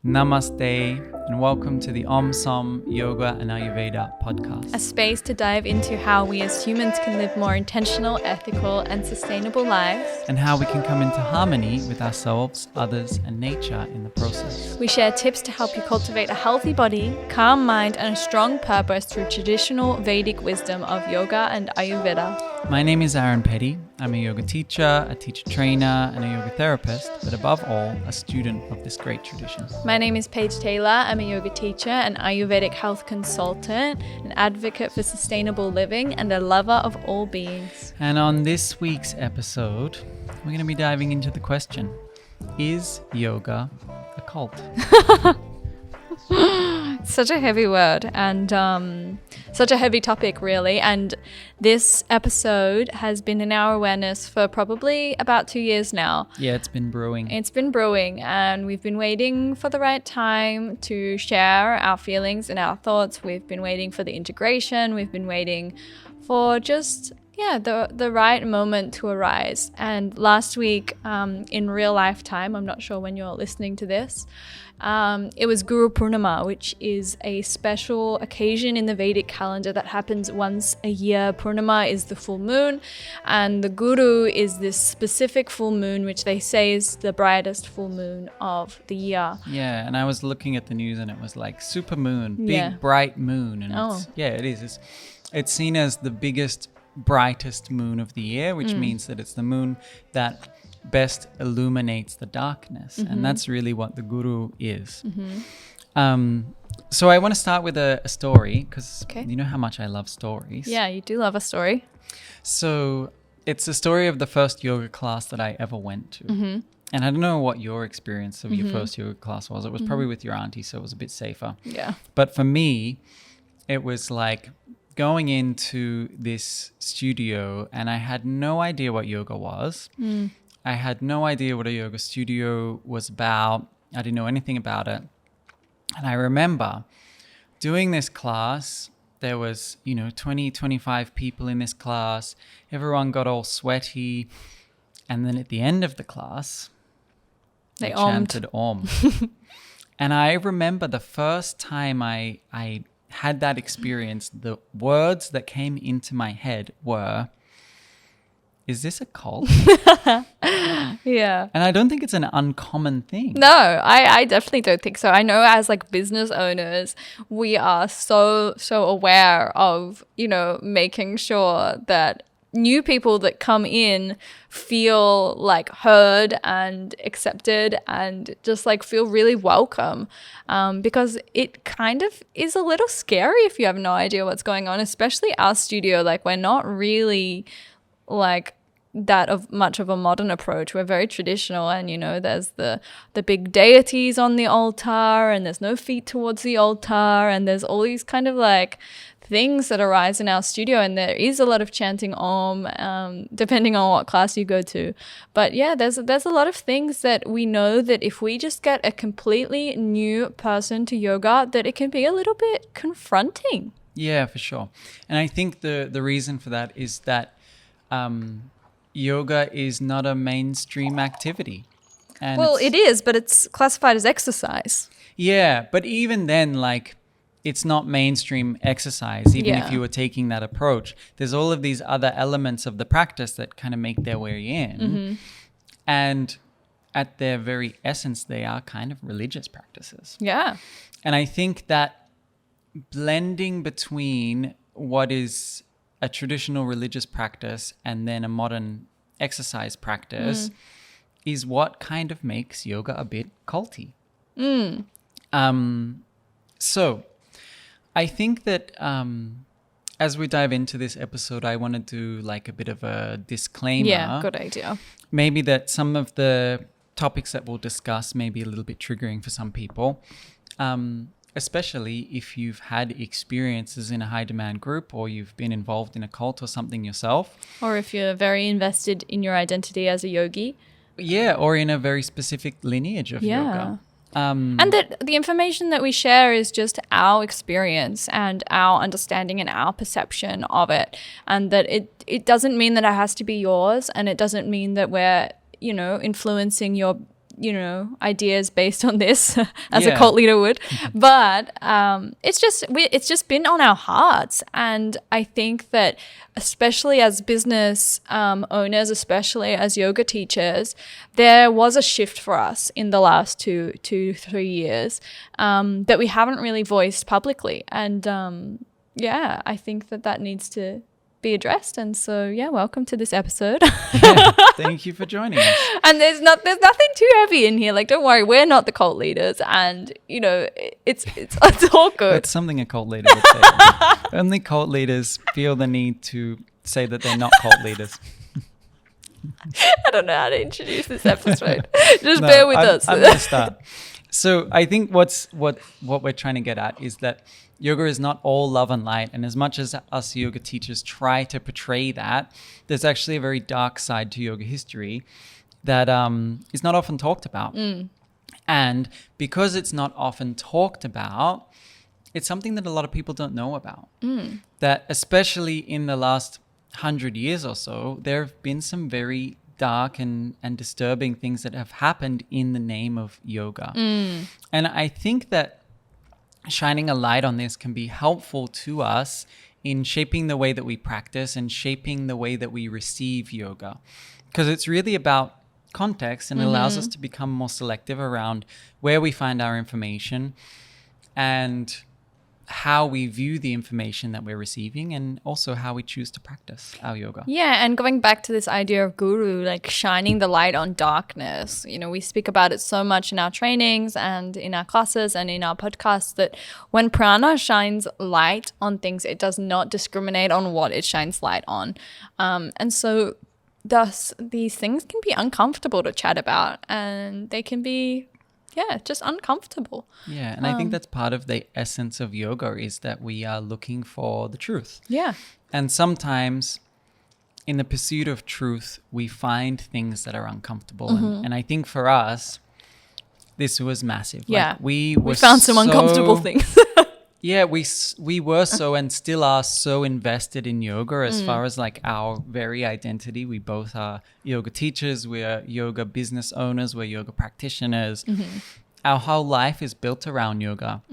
Namaste, and welcome to the Som Yoga and Ayurveda podcast. A space to dive into how we as humans can live more intentional, ethical, and sustainable lives. And how we can come into harmony with ourselves, others, and nature in the process. We share tips to help you cultivate a healthy body, calm mind, and a strong purpose through traditional Vedic wisdom of yoga and Ayurveda. My name is Aaron Petty. I'm a yoga teacher, a teacher trainer, and a yoga therapist, but above all, a student of this great tradition. My name is Paige Taylor. I'm a yoga teacher, an Ayurvedic health consultant, an advocate for sustainable living, and a lover of all beings. And on this week's episode, we're going to be diving into the question, is yoga a cult? Such a heavy word and such a heavy topic, really. And this episode has been in our awareness for probably about 2 years now. Yeah, it's been brewing. And we've been waiting for the right time to share our feelings and our thoughts. We've been waiting for the integration. We've been waiting for just the right moment to arise. And last week, in real life time, I'm not sure when you're listening to this, it was Guru Purnima, which is a special occasion in the Vedic calendar that happens once a year. Purnima is the full moon, and the Guru is this specific full moon, which they say is the brightest full moon of the year. Yeah, and I was looking at the news and it was like super moon, big bright moon. And it is. It's seen as the biggest, brightest moon of the year, which means that it's the moon that best illuminates the darkness. And that's really what the Guru is. So I want to start with a story because you know how much I love stories. Yeah, you do love a story. So it's a story of the first yoga class that I ever went to. And I don't know what your experience of your first yoga class was. It was probably with your auntie, so it was a bit safer. Yeah. But for me, it was like going into this studio and I had no idea what yoga was. I had no idea what a yoga studio was about. I didn't know anything about it. And I remember doing this class. There was, 20, 25 people in this class. Everyone got all sweaty. And then at the end of the class, they chanted Om. And I remember the first time I had that experience, the words that came into my head were, is this a cult? Yeah. And I don't think it's an uncommon thing. No, I definitely don't think so. I know as like business owners, we are so aware of, making sure that new people that come in feel like heard and accepted and just like feel really welcome, because it kind of is a little scary if you have no idea what's going on, especially our studio. Like we're not really like that of much of a modern approach. We're very traditional, and there's the big deities on the altar, and there's no feet towards the altar, and there's all these kind of like things that arise in our studio, and there is a lot of chanting Om, depending on what class you go to. But yeah, there's a lot of things that we know that if we just get a completely new person to yoga, that it can be a little bit confronting. Yeah, for sure. And I think the reason for that is that yoga is not a mainstream activity. And it is, but it's classified as exercise. Yeah, but even then, like, it's not mainstream exercise, even if you were taking that approach. There's all of these other elements of the practice that kind of make their way in. And at their very essence, they are kind of religious practices. Yeah. And I think that blending between what is a traditional religious practice and then a modern exercise practice is what kind of makes yoga a bit culty. So I think that as we dive into this episode, I want to do like a bit of a disclaimer. Yeah, good idea. Maybe that some of the topics that we'll discuss may be a little bit triggering for some people. Especially if you've had experiences in a high demand group or you've been involved in a cult or something yourself. Or if you're very invested in your identity as a yogi. Yeah, or in a very specific lineage of yoga. And that the information that we share is just our experience and our understanding and our perception of it. And that it doesn't mean that it has to be yours, and it doesn't mean that we're, influencing your ideas based on this as a cult leader would. But it's just been on our hearts. And I think that especially as business owners, especially as yoga teachers, there was a shift for us in the last 2-3 years that we haven't really voiced publicly. And I think that needs to be addressed. And so welcome to this episode. Thank you for joining us. And there's nothing too heavy in here. Like, don't worry, we're not the cult leaders, and it's all good. That's something a cult leader would say. Only cult leaders feel the need to say that they're not cult leaders. I don't know how to introduce this episode. Just bear with us. I'm gonna start. So I think what we're trying to get at is that yoga is not all love and light. And as much as us yoga teachers try to portray that, there's actually a very dark side to yoga history that is not often talked about. And because it's not often talked about, it's something that a lot of people don't know about. That especially in the last 100 years or so, there have been some very dark and disturbing things that have happened in the name of yoga. And I think that shining a light on this can be helpful to us in shaping the way that we practice and shaping the way that we receive yoga. Because it's really about context, and it allows us to become more selective around where we find our information and how we view the information that we're receiving, and also how we choose to practice our yoga. Yeah, and going back to this idea of guru, like shining the light on darkness. We speak about it so much in our trainings and in our classes and in our podcasts that when prana shines light on things, it does not discriminate on what it shines light on. And so thus these things can be uncomfortable to chat about, and they can be just uncomfortable. Yeah, and I think that's part of the essence of yoga, is that we are looking for the truth. Yeah. And sometimes in the pursuit of truth, we find things that are uncomfortable. And I think for us, this was massive. Yeah. Like we found some uncomfortable things. Yeah, we were so and still are so invested in yoga as far as like our very identity. We both are yoga teachers. We are yoga business owners. We're yoga practitioners. Our whole life is built around yoga.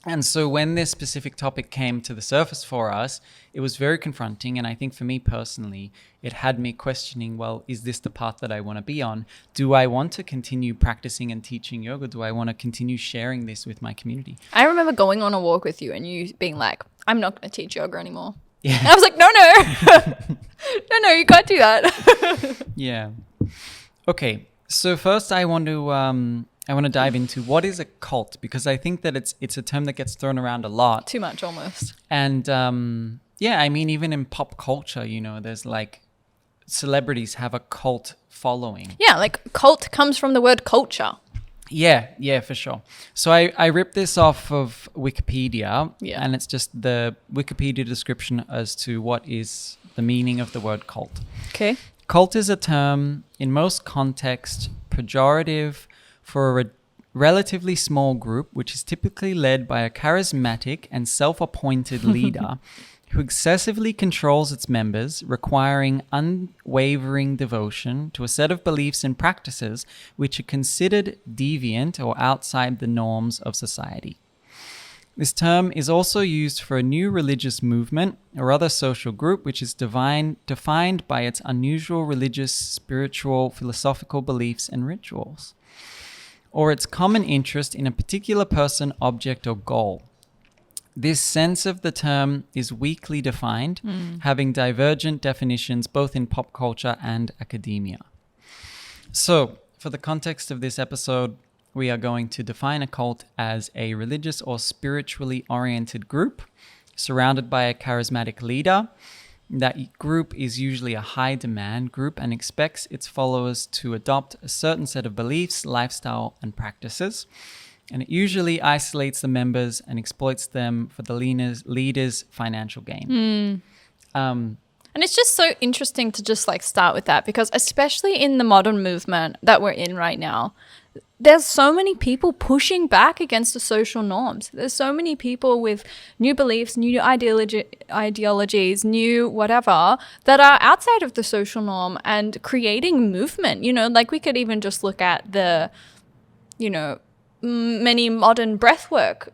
And so when this specific topic came to the surface for us, it was very confronting. And I think for me personally, it had me questioning, well, is this the path that I want to be on? Do I want to continue practicing and teaching yoga? Do I want to continue sharing this with my community? I remember going on a walk with you and you being like, I'm not going to teach yoga anymore. Yeah. And I was like, no. No, you can't do that. Yeah. Okay. So first I want to dive into what is a cult, because I think that it's a term that gets thrown around a lot. Too much almost. And I mean, even in pop culture, there's like celebrities have a cult following. Yeah, like cult comes from the word culture. Yeah, for sure. So I ripped this off of Wikipedia, and it's just the Wikipedia description as to what is the meaning of the word cult. Okay. Cult is a term in most contexts pejorative for a relatively small group, which is typically led by a charismatic and self-appointed leader who excessively controls its members, requiring unwavering devotion to a set of beliefs and practices which are considered deviant or outside the norms of society. This term is also used for a new religious movement or other social group which is defined by its unusual religious, spiritual, philosophical beliefs and rituals, or its common interest in a particular person, object, or goal. This sense of the term is weakly defined, having divergent definitions both in pop culture and academia. So, for the context of this episode, we are going to define a cult as a religious or spiritually oriented group surrounded by a charismatic leader. That group is usually a high demand group and expects its followers to adopt a certain set of beliefs, lifestyle, and practices. And it usually isolates the members and exploits them for the leader's financial gain. And it's just so interesting to just like start with that, because especially in the modern movement that we're in right now, there's so many people pushing back against the social norms. There's so many people with new beliefs, new ideologies, new whatever, that are outside of the social norm and creating movement. You know, like we could even just look at the, you know, many modern breathwork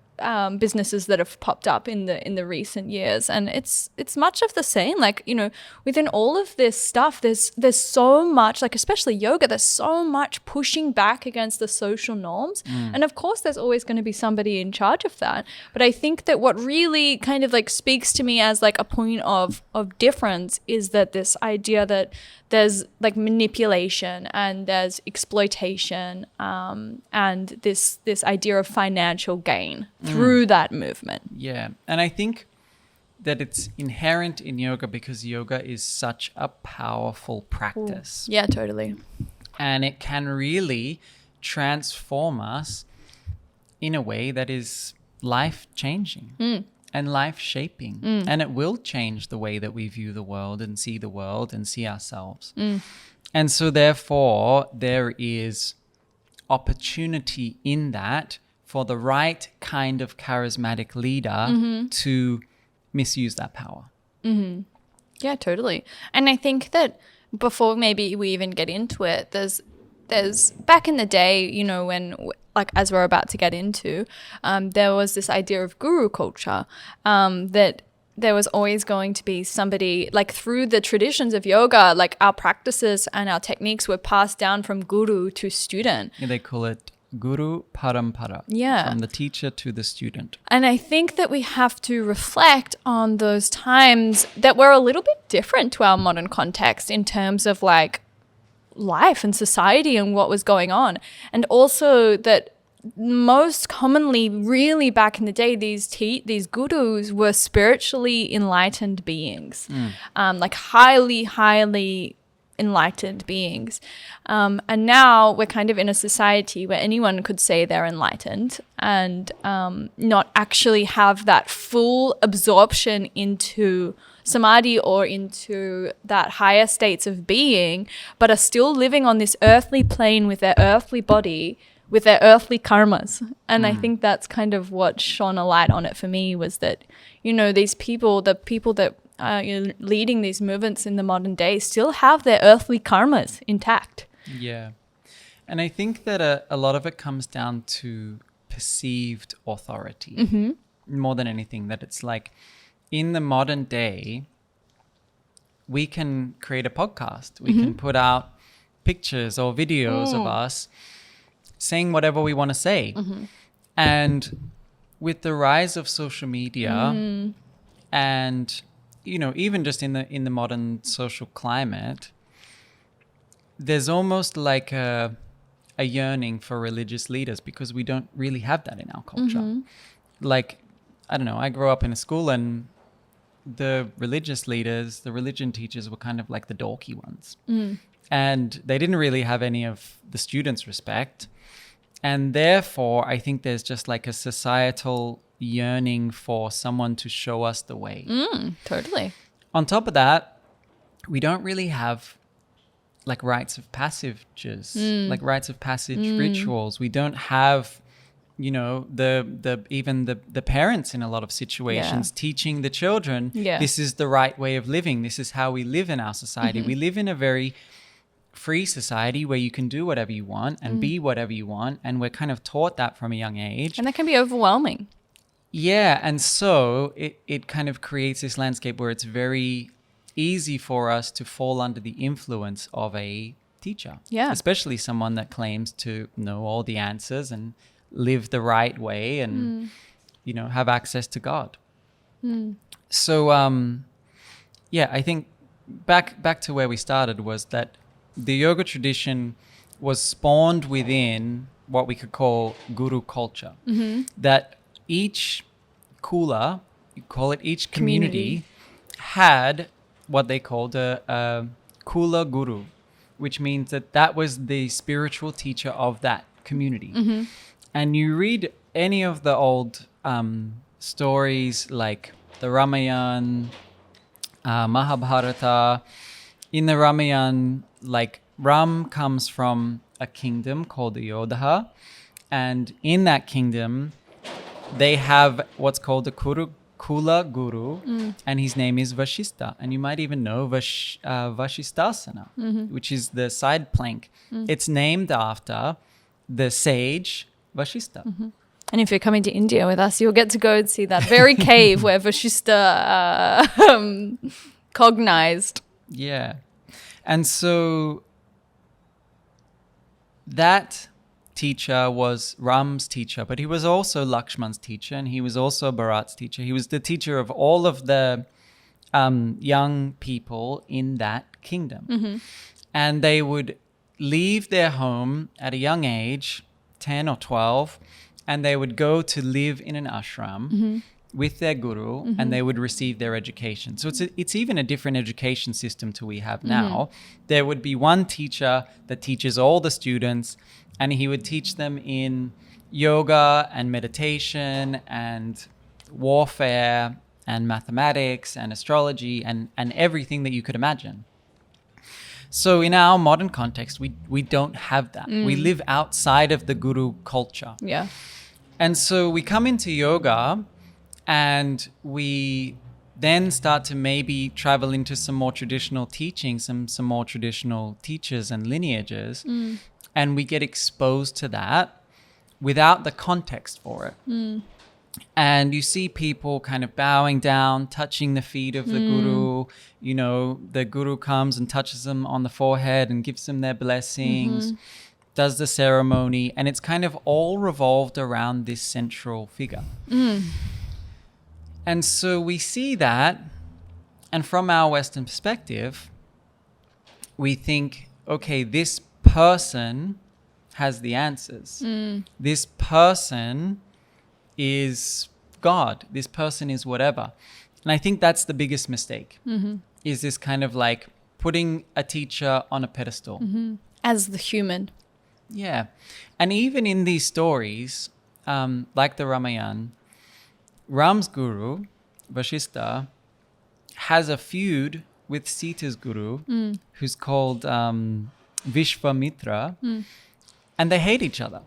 businesses that have popped up in the recent years, and it's much of the same. Like, you know, within all of this stuff, there's so much, like especially yoga, there's so much pushing back against the social norms, and of course there's always going to be somebody in charge of that. But I think that what really kind of like speaks to me as like a point of difference is that this idea that there's like manipulation and there's exploitation, and this idea of financial gain through that movement. Yeah. And I think that it's inherent in yoga because yoga is such a powerful practice. Yeah, totally. And it can really transform us in a way that is life-changing and life-shaping. And it will change the way that we view the world and see ourselves. And so therefore, there is opportunity in that for the right kind of charismatic leader to misuse that power. Yeah, totally. And I think that before maybe we even get into it, there's back in the day, you know, when like as we're about to get into, there was this idea of guru culture, that there was always going to be somebody, like through the traditions of yoga, like our practices and our techniques were passed down from guru to student. Yeah, they call it Guru Parampara. Yeah. From the teacher to the student. And I think that we have to reflect on those times that were a little bit different to our modern context in terms of like life and society and what was going on. And also that most commonly, really back in the day, these gurus were spiritually enlightened beings, like highly enlightened beings. And now we're kind of in a society where anyone could say they're enlightened and not actually have that full absorption into samadhi or into that higher states of being, but are still living on this earthly plane with their earthly body, with their earthly karmas. And I think that's kind of what shone a light on it for me, was that, you know, these people, the people that are leading these movements in the modern day still have their earthly karmas intact. Yeah. And I think that a lot of it comes down to perceived authority more than anything, that it's like in the modern day, we can create a podcast. We can put out pictures or videos of us saying whatever we want to say. And with the rise of social media and, you know, even just in the modern social climate, there's almost like a yearning for religious leaders because we don't really have that in our culture. Like, I don't know, I grew up in a school and the religious leaders, the religion teachers were kind of like the dorky ones. And they didn't really have any of the students' respect. And therefore, I think there's just like a societal yearning for someone to show us the way. Totally. On top of that, we don't really have like rites of passages, like rites of passage rituals. We don't have, you know, the parents in a lot of situations teaching the children, this is the right way of living. This is how we live in our society. We live in a very free society where you can do whatever you want and be whatever you want. And we're kind of taught that from a young age. And that can be overwhelming. Yeah. And so it kind of creates this landscape where it's very easy for us to fall under the influence of a teacher. Yeah. Especially someone that claims to know all the answers and live the right way and, you know, have access to God. So, I think back to where we started was that the yoga tradition was spawned within what we could call guru culture. That each kula, you call it each community, had what they called a kula guru, which means that was the spiritual teacher of that community. And you read any of the old stories like the Ramayana, Mahabharata. In the Ramayana, like Ram comes from a kingdom called the Yodha, and in that kingdom, they have what's called the Kula Guru, and his name is Vashista. And you might even know Vashistasana, which is the side plank. It's named after the sage Vashista. And if you're coming to India with us, you'll get to go and see that very cave where Vashista cognized. Yeah. And so that teacher was Ram's teacher, but he was also Lakshman's teacher, and he was also Bharat's teacher. He was the teacher of all of the young people in that kingdom. And they would leave their home at a young age, 10 or 12, and they would go to live in an ashram with their guru, and they would receive their education. So it's even a different education system to we have now. There would be one teacher that teaches all the students, and he would teach them in yoga and meditation and warfare and mathematics and astrology and everything that you could imagine. So in our modern context, we don't have that. We live outside of the guru culture. Yeah. And so we come into yoga, and we then start to maybe travel into some more traditional teachings, some more traditional teachers and lineages. And we get exposed to that without the context for it. And you see people kind of bowing down, touching the feet of the guru. You know, the guru comes and touches them on the forehead and gives them their blessings, does the ceremony. And it's kind of all revolved around this central figure. And so we see that, and from our Western perspective, we think, okay, this person has the answers. This person is God. This person is whatever. And I think that's the biggest mistake, is this kind of like putting a teacher on a pedestal. As the human. Yeah. And even in these stories, like the Ramayana, Ram's guru, Vashista, has a feud with Sita's guru, who's called Vishvamitra, and they hate each other.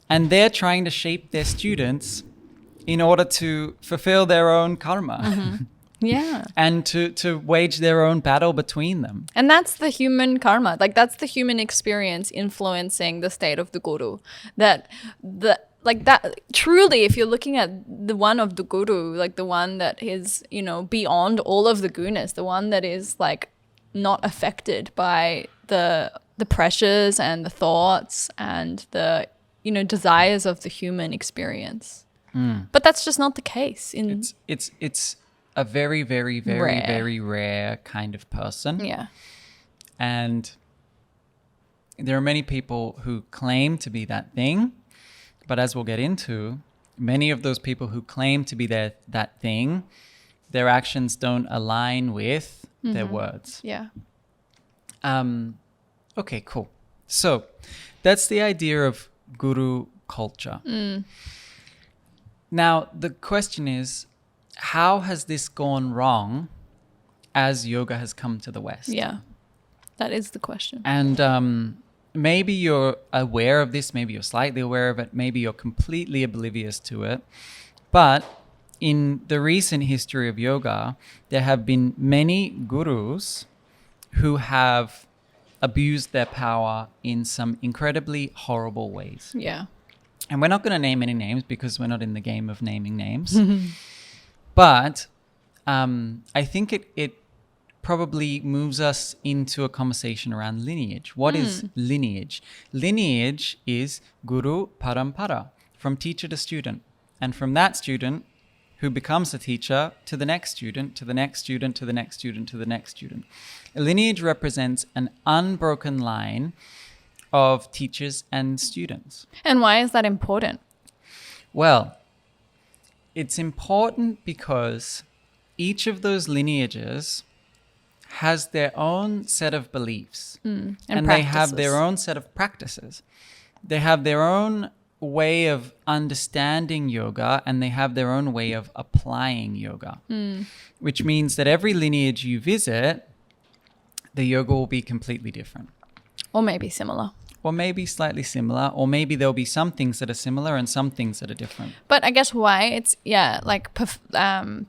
And they're trying to shape their students in order to fulfill their own karma. Yeah. And to wage their own battle between them. And that's the human karma. Like, that's the human experience influencing the state of the guru. That truly, if you're looking at the one of the guru, like the one that is, you know, beyond all of the gunas, the one that is like not affected by the pressures and the thoughts and the, you know, desires of the human experience. But that's just not the case. It's a very, very, very, Rare. very rare kind of person. Yeah. And there are many people who claim to be that thing. But as we'll get into, many of those people who claim to be that thing, their actions don't align with their words. Yeah. Okay, cool. So that's the idea of guru culture. Now, the question is, how has this gone wrong as yoga has come to the West? Yeah. That is the question. And maybe you're aware of this, maybe you're slightly aware of it, maybe you're completely oblivious to it. But in the recent history of yoga, there have been many gurus who have abused their power in some incredibly horrible ways. Yeah. And we're not going to name any names because we're not in the game of naming names. But I think it probably moves us into a conversation around lineage. What is lineage? Lineage is guru parampara, from teacher to student. And from that student who becomes a teacher to the next student, to the next student, to the next student, to the next student. A lineage represents an unbroken line of teachers and students. And why is that important? Well, it's important because each of those lineages has their own set of beliefs and they have their own set of practices. They have their own way of understanding yoga and they have their own way of applying yoga, which means that every lineage you visit, the yoga will be completely different. Or maybe similar. Or maybe slightly similar, or maybe there'll be some things that are similar and some things that are different. But I guess why it's,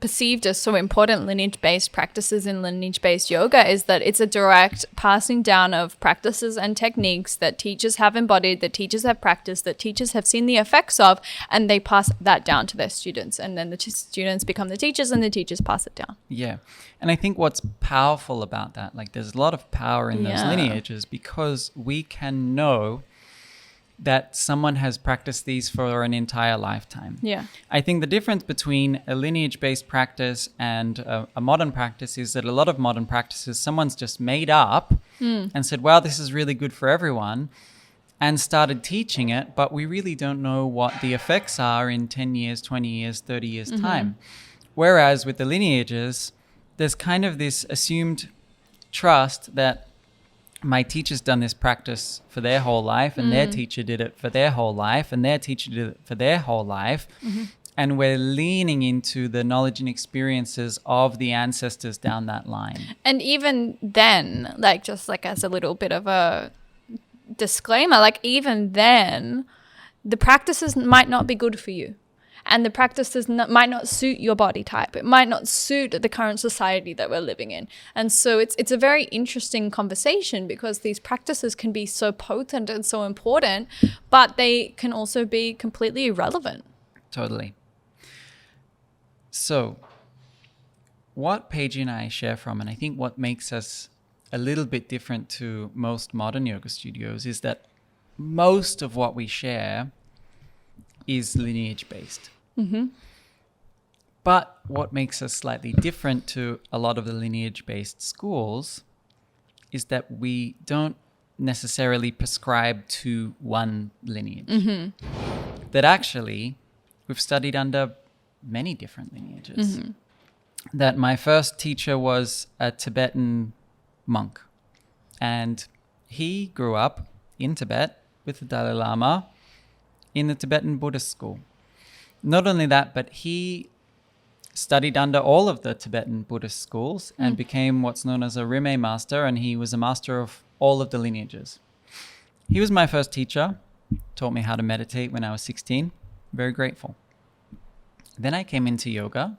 perceived as so important, lineage-based practices in lineage-based yoga, is that it's a direct passing down of practices and techniques that teachers have embodied, that teachers have practiced, that teachers have seen the effects of, and they pass that down to their students. And then the students become the teachers and the teachers pass it down. Yeah. And I think what's powerful about that, like there's a lot of power in those lineages because we can know that someone has practiced these for an entire lifetime. Yeah. I think the difference between a lineage-based practice and a modern practice is that a lot of modern practices, someone's just made up and said, wow, this is really good for everyone, and started teaching it, but we really don't know what the effects are in 10 years, 20 years, 30 years time. Whereas with the lineages, there's kind of this assumed trust that my teacher's done this practice for their whole life and their teacher did it for their whole life and their teacher did it for their whole life. And we're leaning into the knowledge and experiences of the ancestors down that line. And even then, just as a little bit of a disclaimer, even then, the practices might not be good for you. And the practices might not suit your body type. It might not suit the current society that we're living in. And so it's a very interesting conversation because these practices can be so potent and so important, but they can also be completely irrelevant. Totally. So what Paige and I share from, and I think what makes us a little bit different to most modern yoga studios, is that most of what we share is lineage based. But what makes us slightly different to a lot of the lineage based schools is that we don't necessarily prescribe to one lineage. That actually we've studied under many different lineages. That my first teacher was a Tibetan monk, and he grew up in Tibet with the Dalai Lama in the Tibetan Buddhist school. Not only that, but he studied under all of the Tibetan Buddhist schools and became what's known as a Rimé master, and he was a master of all of the lineages. He was my first teacher, taught me how to meditate when I was 16. Very grateful. Then I came into yoga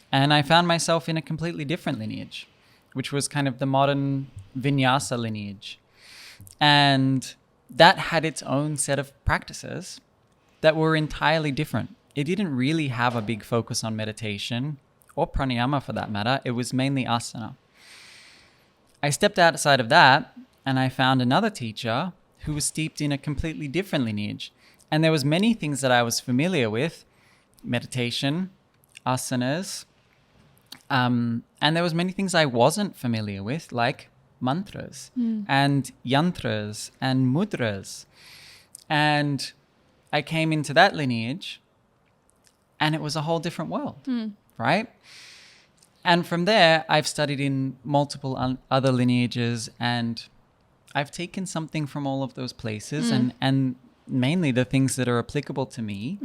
and I found myself in a completely different lineage, which was kind of the modern vinyasa lineage. And that had its own set of practices that were entirely different. It didn't really have a big focus on meditation or pranayama for that matter. It was mainly asana. I stepped outside of that and I found another teacher who was steeped in a completely different lineage. And there was many things that I was familiar with, meditation, asanas, and there was many things I wasn't familiar with, like mantras and yantras and mudras. And I came into that lineage and it was a whole different world, right? And from there, I've studied in multiple other lineages and I've taken something from all of those places and mainly the things that are applicable to me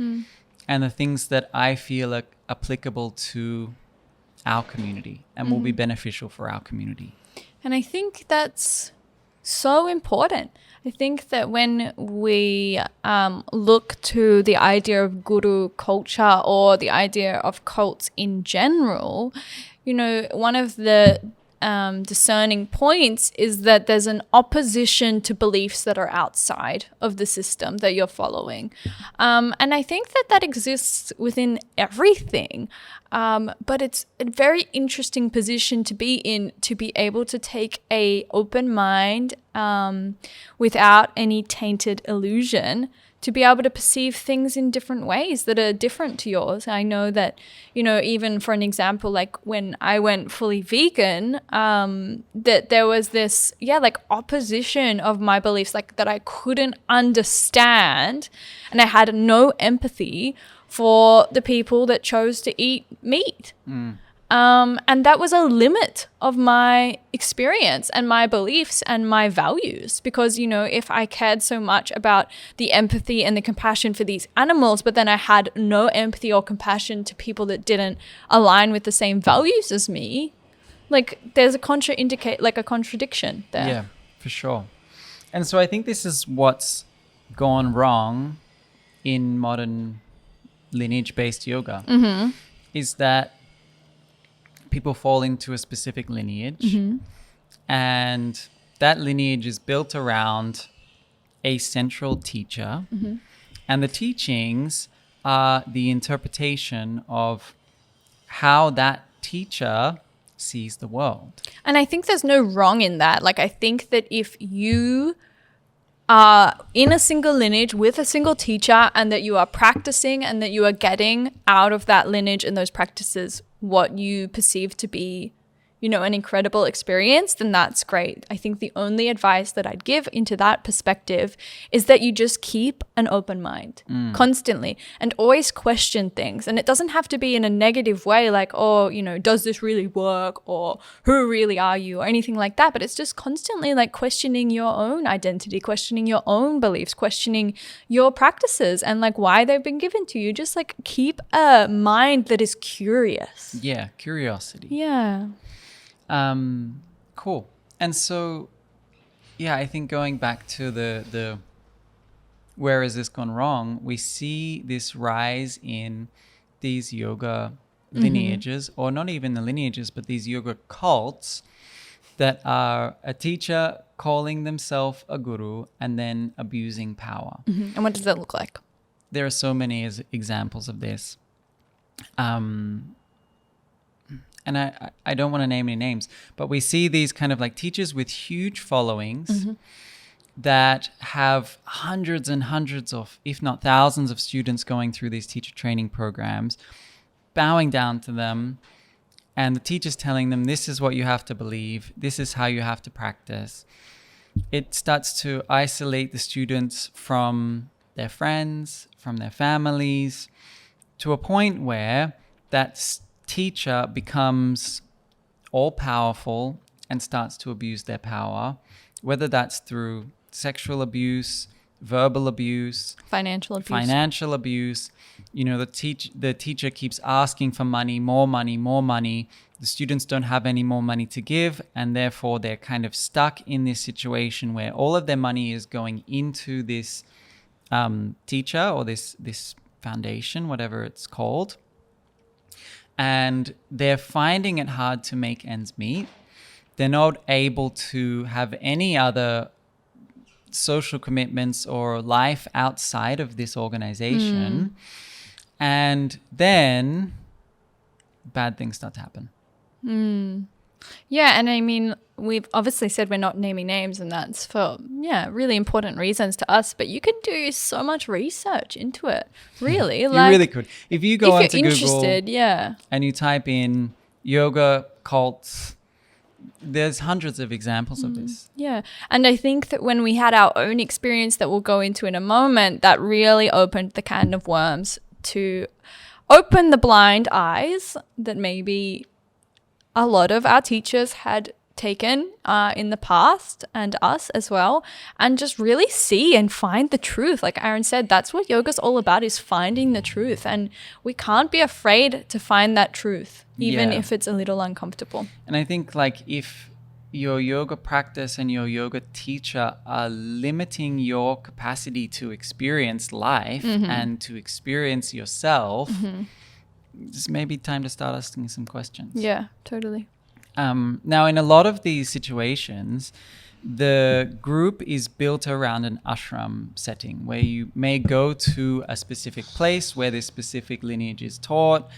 and the things that I feel are applicable to our community and will be beneficial for our community. And I think that's so important. I think that when we look to the idea of guru culture or the idea of cults in general, one of the discerning points is that there's an opposition to beliefs that are outside of the system that you're following. And I think that exists within everything. But it's a very interesting position to be in, to be able to take a open mind without any tainted illusion, to be able to perceive things in different ways that are different to yours. I know that, even for an example, like when I went fully vegan, that there was this, opposition of my beliefs, that I couldn't understand, and I had no empathy for the people that chose to eat meat. And that was a limit of my experience and my beliefs and my values, because, you know, if I cared so much about the empathy and the compassion for these animals, but then I had no empathy or compassion to people that didn't align with the same values as me, like there's a contradiction there. Yeah, for sure. And so I think this is what's gone wrong in modern lineage-based yoga, is that people fall into a specific lineage, and that lineage is built around a central teacher, and the teachings are the interpretation of how that teacher sees the world. And I think there's no wrong in that. Like, I think that if you are in a single lineage with a single teacher, and that you are practicing and that you are getting out of that lineage and those practices what you perceive to be, you know, an incredible experience, then that's great. I think the only advice that I'd give into that perspective is that you just keep an open mind constantly and always question things. And it doesn't have to be in a negative way, like, oh, you know, does this really work, or who really are you, or anything like that. But it's just constantly like questioning your own identity, questioning your own beliefs, questioning your practices and like why they've been given to you. Just like keep a mind that is curious. Yeah, curiosity. Yeah. Cool. And so, yeah, I think going back to the where has this gone wrong, we see this rise in these yoga lineages, or not even the lineages, but these yoga cults that are a teacher calling themselves a guru and then abusing power. And what does that look like? There are so many examples of this. And I don't want to name any names, but we see these kind of like teachers with huge followings that have hundreds and hundreds of, if not thousands of students going through these teacher training programs, bowing down to them, and the teacher's telling them, this is what you have to believe, this is how you have to practice. It starts to isolate the students from their friends, from their families, to a point where that teacher becomes all-powerful and starts to abuse their power, whether that's through sexual abuse, verbal abuse, financial abuse. You know, the teacher keeps asking for money, more money, more money. The students don't have any more money to give, and therefore they're kind of stuck in this situation where all of their money is going into this teacher or this foundation, whatever it's called. And they're finding it hard to make ends meet. They're not able to have any other social commitments or life outside of this organization. And then bad things start to happen. Yeah, and I mean, we've obviously said we're not naming names, and that's for, really important reasons to us, but you can do so much research into it, really. You really could. If you go onto Google and you type in yoga cults, there's hundreds of examples of this. Yeah, and I think that when we had our own experience that we'll go into in a moment, that really opened the can of worms to open the blind eyes that maybe a lot of our teachers had taken in the past, and us as well, and just really see and find the truth. Like Aaron said, that's what yoga's all about, is finding the truth, and we can't be afraid to find that truth, even if it's a little uncomfortable. And I think like if your yoga practice and your yoga teacher are limiting your capacity to experience life and to experience yourself, it's maybe time to start asking some questions. Yeah, totally. Now, in a lot of these situations, the group is built around an ashram setting where you may go to a specific place where this specific lineage is taught,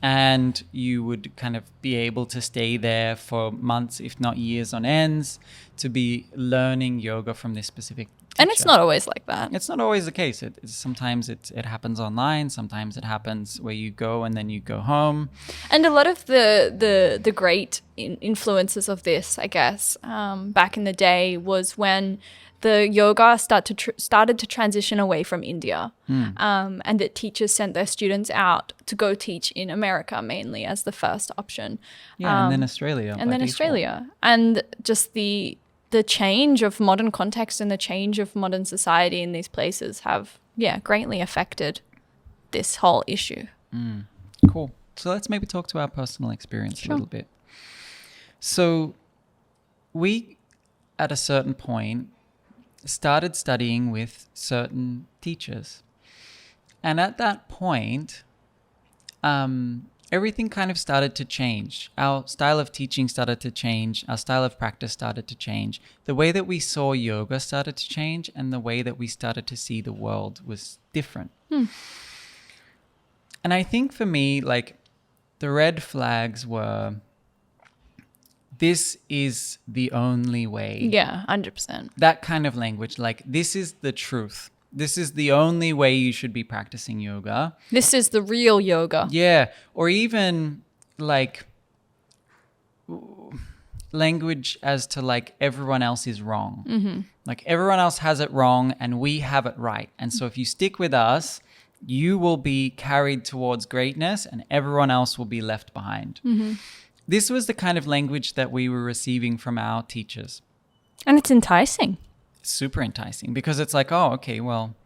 and you would kind of be able to stay there for months, if not years on ends, to be learning yoga from this specific teacher. And it's not always like that. It's not always the case. Sometimes it happens online. Sometimes it happens where you go and then you go home. And a lot of the great influences of this, I guess, back in the day was when the yoga started to transition away from India, and that teachers sent their students out to go teach in America mainly as the first option. Yeah, and then Australia. And then Australia. And just the change of modern context and the change of modern society in these places have, greatly affected this whole issue. Cool. So let's maybe talk to our personal experience a little bit. So we, at a certain point, started studying with certain teachers. And at that point, everything kind of started to change. Our style of teaching started to change. Our style of practice started to change. The way that we saw yoga started to change, and the way that we started to see the world was different. And I think for me, like, the red flags were, this is the only way. Yeah, 100%. That kind of language, like, this is the truth. This is the only way you should be practicing yoga. This is the real yoga. Yeah. Or even like language as to like everyone else is wrong. Like everyone else has it wrong and we have it right. And so if you stick with us, you will be carried towards greatness and everyone else will be left behind. This was the kind of language that we were receiving from our teachers. And it's enticing. Super enticing because it's like, oh, okay, well,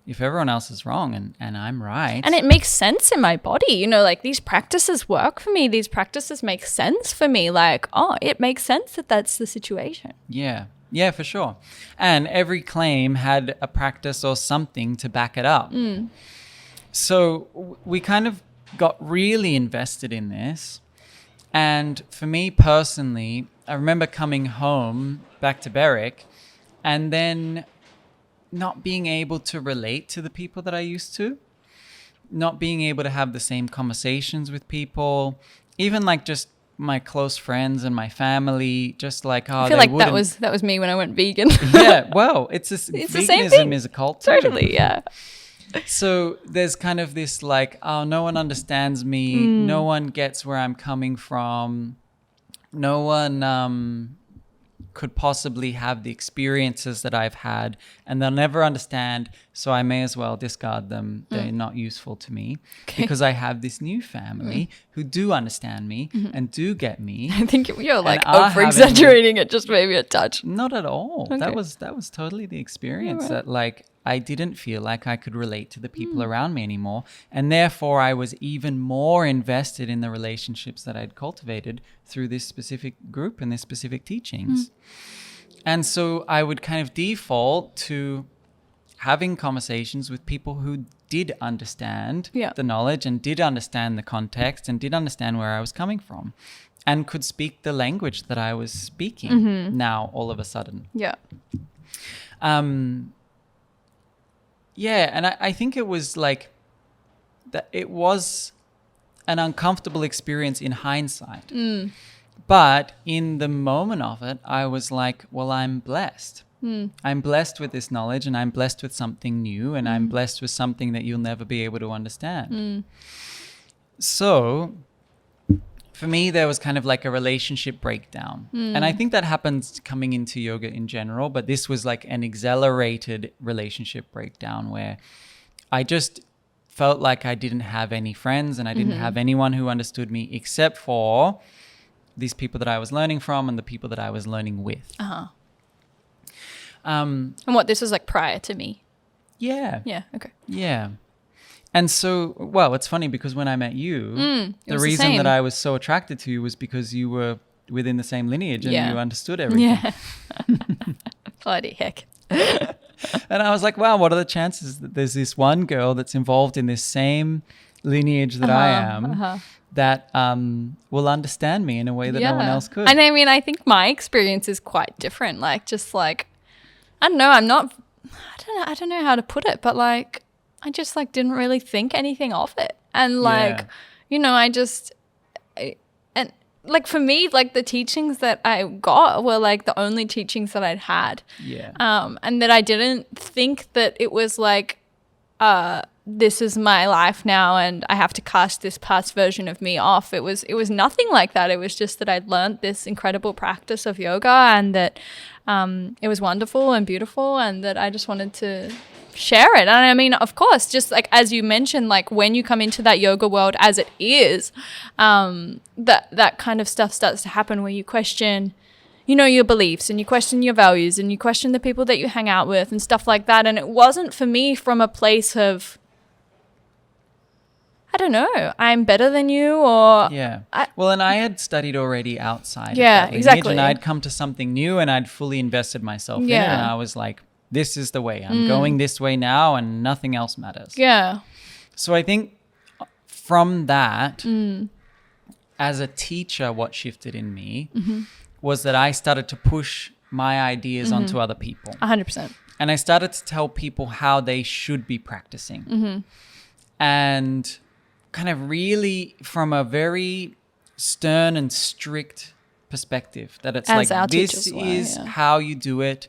if everyone else is wrong and I'm right. And it makes sense in my body, you know, like these practices work for me. These practices make sense for me. Like, oh, it makes sense that that's the situation. Yeah. Yeah, for sure. And every claim had a practice or something to back it up. So we kind of got really invested in this. And for me personally, I remember coming home back to Berwick and then not being able to relate to the people that I used to, not being able to have the same conversations with people, even like just my close friends and my family, just like, oh, I feel like that was me when I went vegan. Yeah, well, it's the same thing. Is a cult too. Totally, yeah. So there's kind of this like, oh, no one understands me. No one gets where I'm coming from. No one could possibly have the experiences that I've had, and they'll never understand. So I may as well discard them. They're not useful to me because I have this new family who do understand me and do get me. I think you're like over exaggerating it just maybe a touch. Not at all. Okay. That was totally the experience that like I didn't feel like I could relate to the people around me anymore. And therefore I was even more invested in the relationships that I'd cultivated through this specific group and this specific teachings. And so I would kind of default to having conversations with people who did understand the knowledge and did understand the context and did understand where I was coming from and could speak the language that I was speaking now all of a sudden. Yeah. Yeah, and I think it was like that. It was an uncomfortable experience in hindsight. But in the moment of it, I was like, well, I'm blessed. I'm blessed with this knowledge and I'm blessed with something new and I'm blessed with something that you'll never be able to understand. So for me, there was kind of like a relationship breakdown. And I think that happens coming into yoga in general, but this was like an accelerated relationship breakdown where I just felt like I didn't have any friends and I didn't have anyone who understood me except for these people that I was learning from and the people that I was learning with. And what, this was like prior to me? Yeah. Yeah, okay. Yeah. And so, well, it's funny because when I met you, the reason same. that I was so attracted to you was because you were within the same lineage and you understood everything. Yeah. Bloody heck. And I was like, wow, what are the chances that there's this one girl that's involved in this same lineage that I am that will understand me in a way that no one else could? And I mean, I think my experience is quite different. Like, just like, I don't know, I don't know how to put it, but like, I just like didn't really think anything of it. And like, you know, and like for me, like the teachings that I got were like the only teachings that I'd had. Yeah. And that I didn't think that it was like, this is my life now and I have to cast this past version of me off. It was nothing like that. It was just that I'd learned this incredible practice of yoga, and that it was wonderful and beautiful, and that I just wanted to share it. And I mean, of course, just like as you mentioned, like when you come into that yoga world as it is, that kind of stuff starts to happen where you question, you know, your beliefs, and you question your values, and you question the people that you hang out with and stuff like that. And it wasn't for me from a place of, I don't know, I'm better than you, or... Yeah. Well, and I had studied already outside of Yeah, that lineage, exactly. and I'd come to something new, and I'd fully invested myself in it, and I was like, this is the way. I'm going this way now, and nothing else matters. Yeah. So I think from that, as a teacher, what shifted in me was that I started to push my ideas onto other people. 100%. And I started to tell people how they should be practicing. And kind of really from a very stern and strict perspective, that it's As our like, this teachers were, is yeah. how you do it,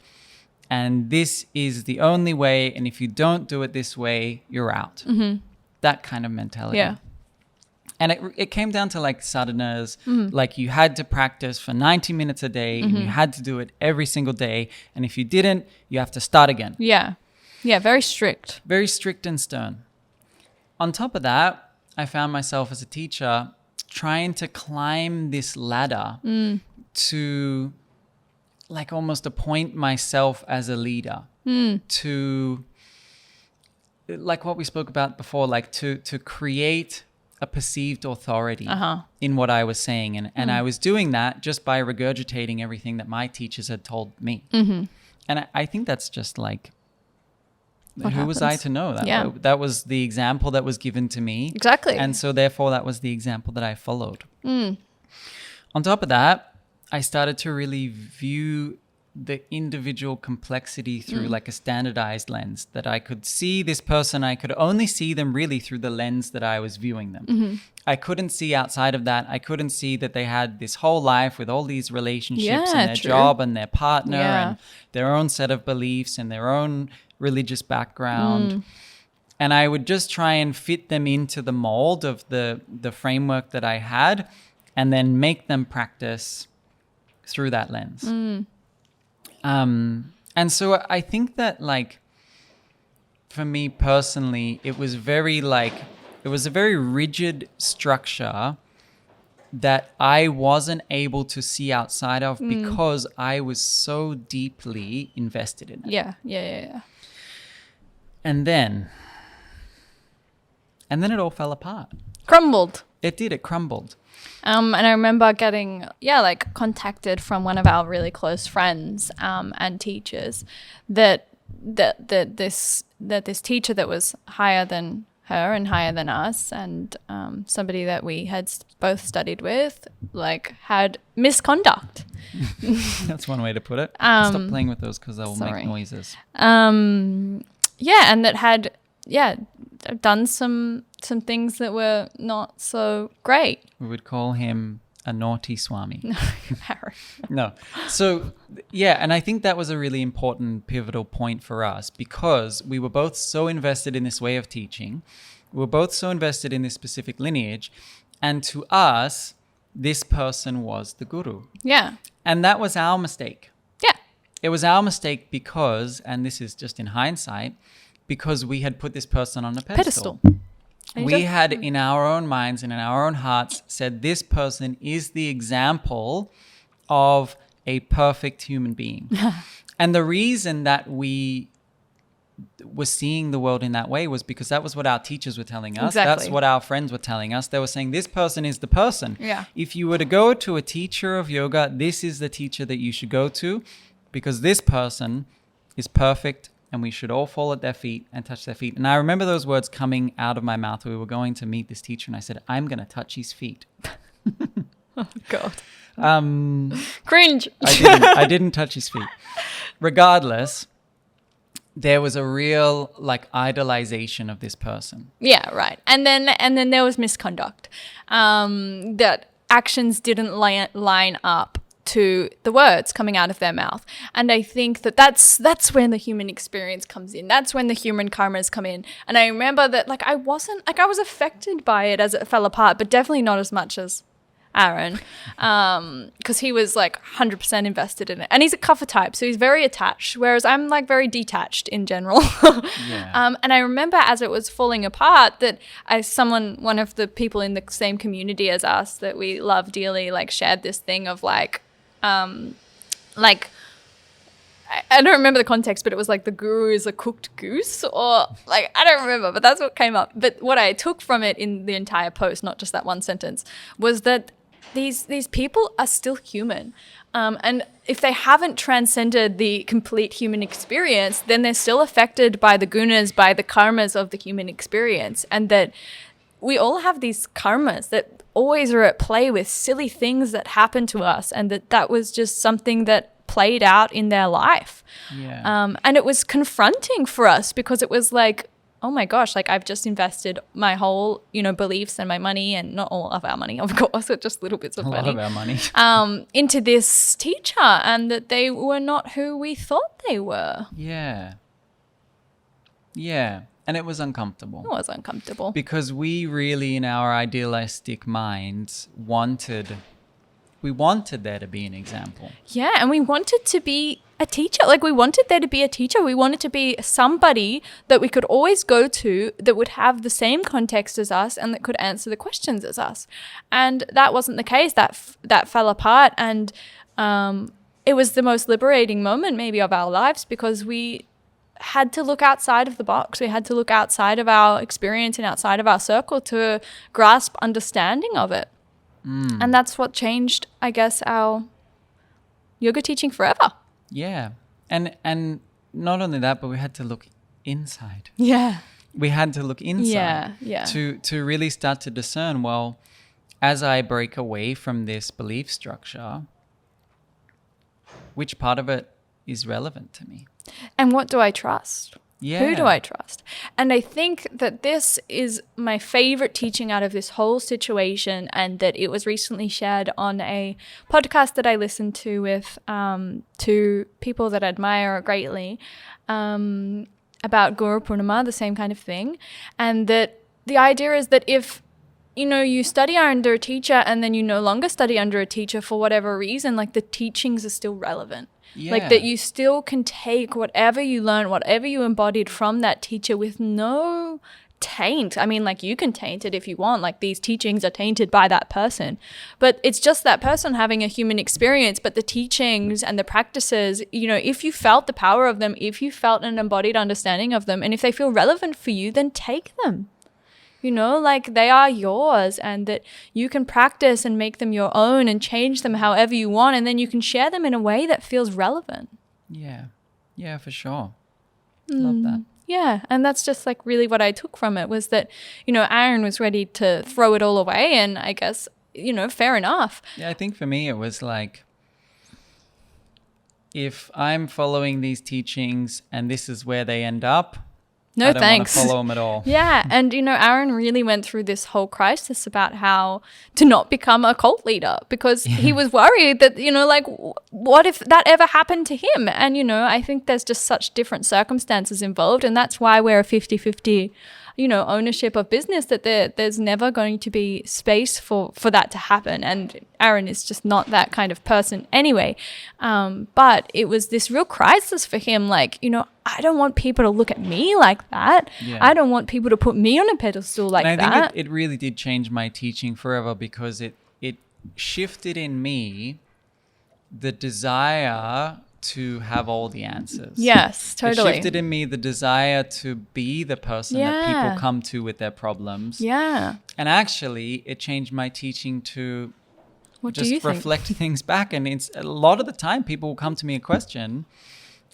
and this is the only way, and if you don't do it this way, you're out. That kind of mentality. Yeah. And it came down to like sadhanas, like you had to practice for 90 minutes a day, and you had to do it every single day, and if you didn't, you have to start again. Yeah. Yeah, very strict. Very strict and stern. On top of that, I found myself as a teacher trying to climb this ladder to like almost appoint myself as a leader, to like what we spoke about before, like to create a perceived authority in what I was saying. And I was doing that just by regurgitating everything that my teachers had told me. And I think that's just like, who was I to know that? That was the example that was given to me. Exactly. And so therefore that was the example that I followed. On top of that, I started to really view the individual complexity through like a standardized lens, that I could see this person, I could only see them really through the lens that I was viewing them. I couldn't see outside of that. I couldn't see that they had this whole life with all these relationships and their job and their partner and their own set of beliefs and their own religious background. And I would just try and fit them into the mold of the framework that I had, and then make them practice through that lens. And so I think that like, for me personally, it was a very rigid structure that I wasn't able to see outside of because I was so deeply invested in it. Yeah. And then it all fell apart. Crumbled. It did. It crumbled. And I remember getting, like contacted from one of our really close friends and teachers that this teacher that was higher than her and higher than us, and somebody that we had both studied with, like had misconduct. That's one way to put it. Stop playing with those because they'll make noises. And that had done some things that were not so great. We would call him a naughty Swami. No, Harry. No. So, and I think that was a really important pivotal point for us, because we were both so invested in this way of teaching. We were both so invested in this specific lineage. And to us, this person was the guru. Yeah. And that was our mistake. Yeah. It was our mistake because, and this is just in hindsight, because we had put this person on a pedestal. We had in our own minds and in our own hearts said this person is the example of a perfect human being. And the reason that we were seeing the world in that way was because that was what our teachers were telling us. Exactly. That's what our friends were telling us. They were saying this person is the person. Yeah. If you were to go to a teacher of yoga, this is the teacher that you should go to, because this person is perfect. And we should all fall at their feet and touch their feet. And I remember those words coming out of my mouth. We were going to meet this teacher, and I said, I'm going to touch his feet. Oh, God. Cringe. I didn't touch his feet. Regardless, there was a real like idolization of this person. Yeah, right. And then there was misconduct. That actions didn't line up to the words coming out of their mouth. And I think that that's when the human experience comes in. That's when the human karmas come in. And I remember that like I was affected by it as it fell apart, but definitely not as much as Aaron, because he was like 100% invested in it, and he's a cover type, so he's very attached, whereas I'm like very detached in general. And I remember as it was falling apart that one of the people in the same community as us that we love dearly, like shared this thing of like I don't remember the context, but it was like the guru is a cooked goose, or like, I don't remember, but that's what came up. But what I took from it in the entire post, not just that one sentence, was that these people are still human. And if they haven't transcended the complete human experience, then they're still affected by the gunas, by the karmas of the human experience. And that we all have these karmas that always are at play with silly things that happen to us, and that was just something that played out in their life. And it was confronting for us, because it was like, oh my gosh, like I've just invested my whole, beliefs and my money, and not all of our money, of course, but just little bits of money. A lot of our money. Into this teacher, and that they were not who we thought they were. Yeah. And it was uncomfortable. It was uncomfortable. Because we really, in our idealistic minds, wanted there to be an example. Yeah, and we wanted to be a teacher. Like, we wanted there to be a teacher. We wanted to be somebody that we could always go to, that would have the same context as us, and that could answer the questions as us. And that wasn't the case. That fell apart, and it was the most liberating moment maybe of our lives, because we had to look outside of the box. We had to look outside of our experience and outside of our circle to grasp understanding of it. And that's what changed, I guess, our yoga teaching forever. Yeah. And not only that, but we had to look inside. Yeah. We had to look inside. Yeah. To really start to discern, well, as I break away from this belief structure, which part of it is relevant to me? And what do I trust? Yeah. Who do I trust? And I think that this is my favorite teaching out of this whole situation, and that it was recently shared on a podcast that I listened to with two people that I admire greatly, about Guru Purnima, the same kind of thing. And that the idea is that if you study under a teacher and then you no longer study under a teacher for whatever reason, like the teachings are still relevant. Yeah. Like that you still can take whatever you learned, whatever you embodied from that teacher with no taint. I mean, like, you can taint it if you want, like these teachings are tainted by that person, but it's just that person having a human experience. But the teachings and the practices, if you felt the power of them, if you felt an embodied understanding of them, and if they feel relevant for you, then take them. Like they are yours, and that you can practice and make them your own and change them however you want. And then you can share them in a way that feels relevant. Yeah. Yeah, for sure. Love that. Yeah. And that's just like really what I took from it, was that, Aaron was ready to throw it all away. And I guess, fair enough. Yeah, I think for me, it was like, if I'm following these teachings and this is where they end up, no, I don't thanks. want to follow them at all. Yeah. And, Aaron really went through this whole crisis about how to not become a cult leader, because he was worried that, like, what if that ever happened to him? And, I think there's just such different circumstances involved. And that's why we're a 50-50, ownership of business, that there's never going to be space for that to happen. And Aaron is just not that kind of person anyway. But it was this real crisis for him. Like, I don't want people to look at me like that. Yeah. I don't want people to put me on a pedestal like that. And I think it really did change my teaching forever, because it shifted in me the desire to have all the answers. Yes, totally. It shifted in me the desire to be the person that people come to with their problems. Yeah. And actually, it changed my teaching to what do you think? Reflect things back. And it's a lot of the time people will come to me a question,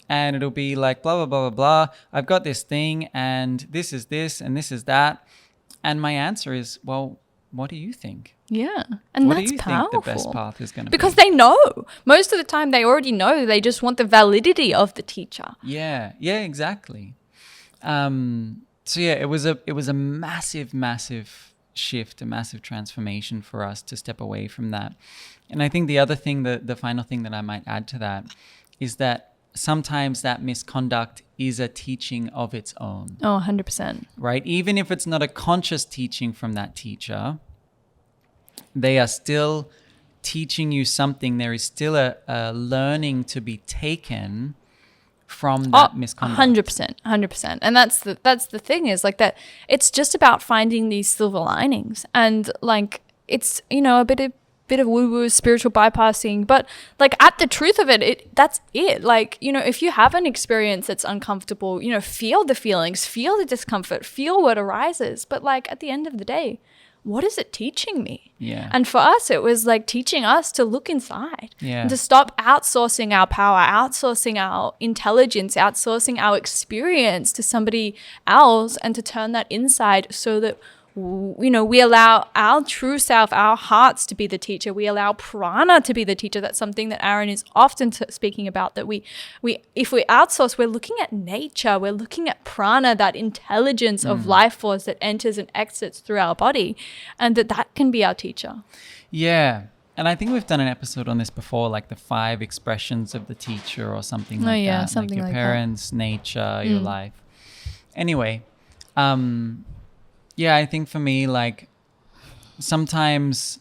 and it'll be like, blah, blah, blah, blah, blah. I've got this thing, and this is this, and this is that. And my answer is, well, what do you think? Yeah. And what that's do you powerful. think the best path is going to be? Because they know. Most of the time they already know. They just want the validity of the teacher. Yeah. Yeah, exactly. So yeah, it was a massive, massive shift, a massive transformation for us to step away from that. And I think the other thing, the final thing that I might add to that is that sometimes that misconduct is a teaching of its own. Oh, 100%. Right? Even if it's not a conscious teaching from that teacher, they are still teaching you something. There is still a learning to be taken from that misconduct. 100%. And that's the thing is like that it's just about finding these silver linings. And like it's, you know, a bit of woo-woo spiritual bypassing, but like at the truth of it, that's it. Like, you know, if you have an experience that's uncomfortable, you know, feel the feelings, feel the discomfort, feel what arises. But like at the end of the day, what is it teaching me? Yeah. And for us, it was like teaching us to look inside and to stop outsourcing our power, outsourcing our intelligence, outsourcing our experience to somebody else, and to turn that inside so that, you know, we allow our true self, our hearts to be the teacher. We allow prana to be the teacher. That's something that Aaron is often speaking about, that we if we outsource, we're looking at nature, we're looking at prana, that intelligence of life force that enters and exits through our body, and that can be our teacher. Yeah. And I think we've done an episode on this before, like the 5 expressions of the teacher or something like that. Something like your like parents, nature, your life. Anyway, yeah, I think for me, like, sometimes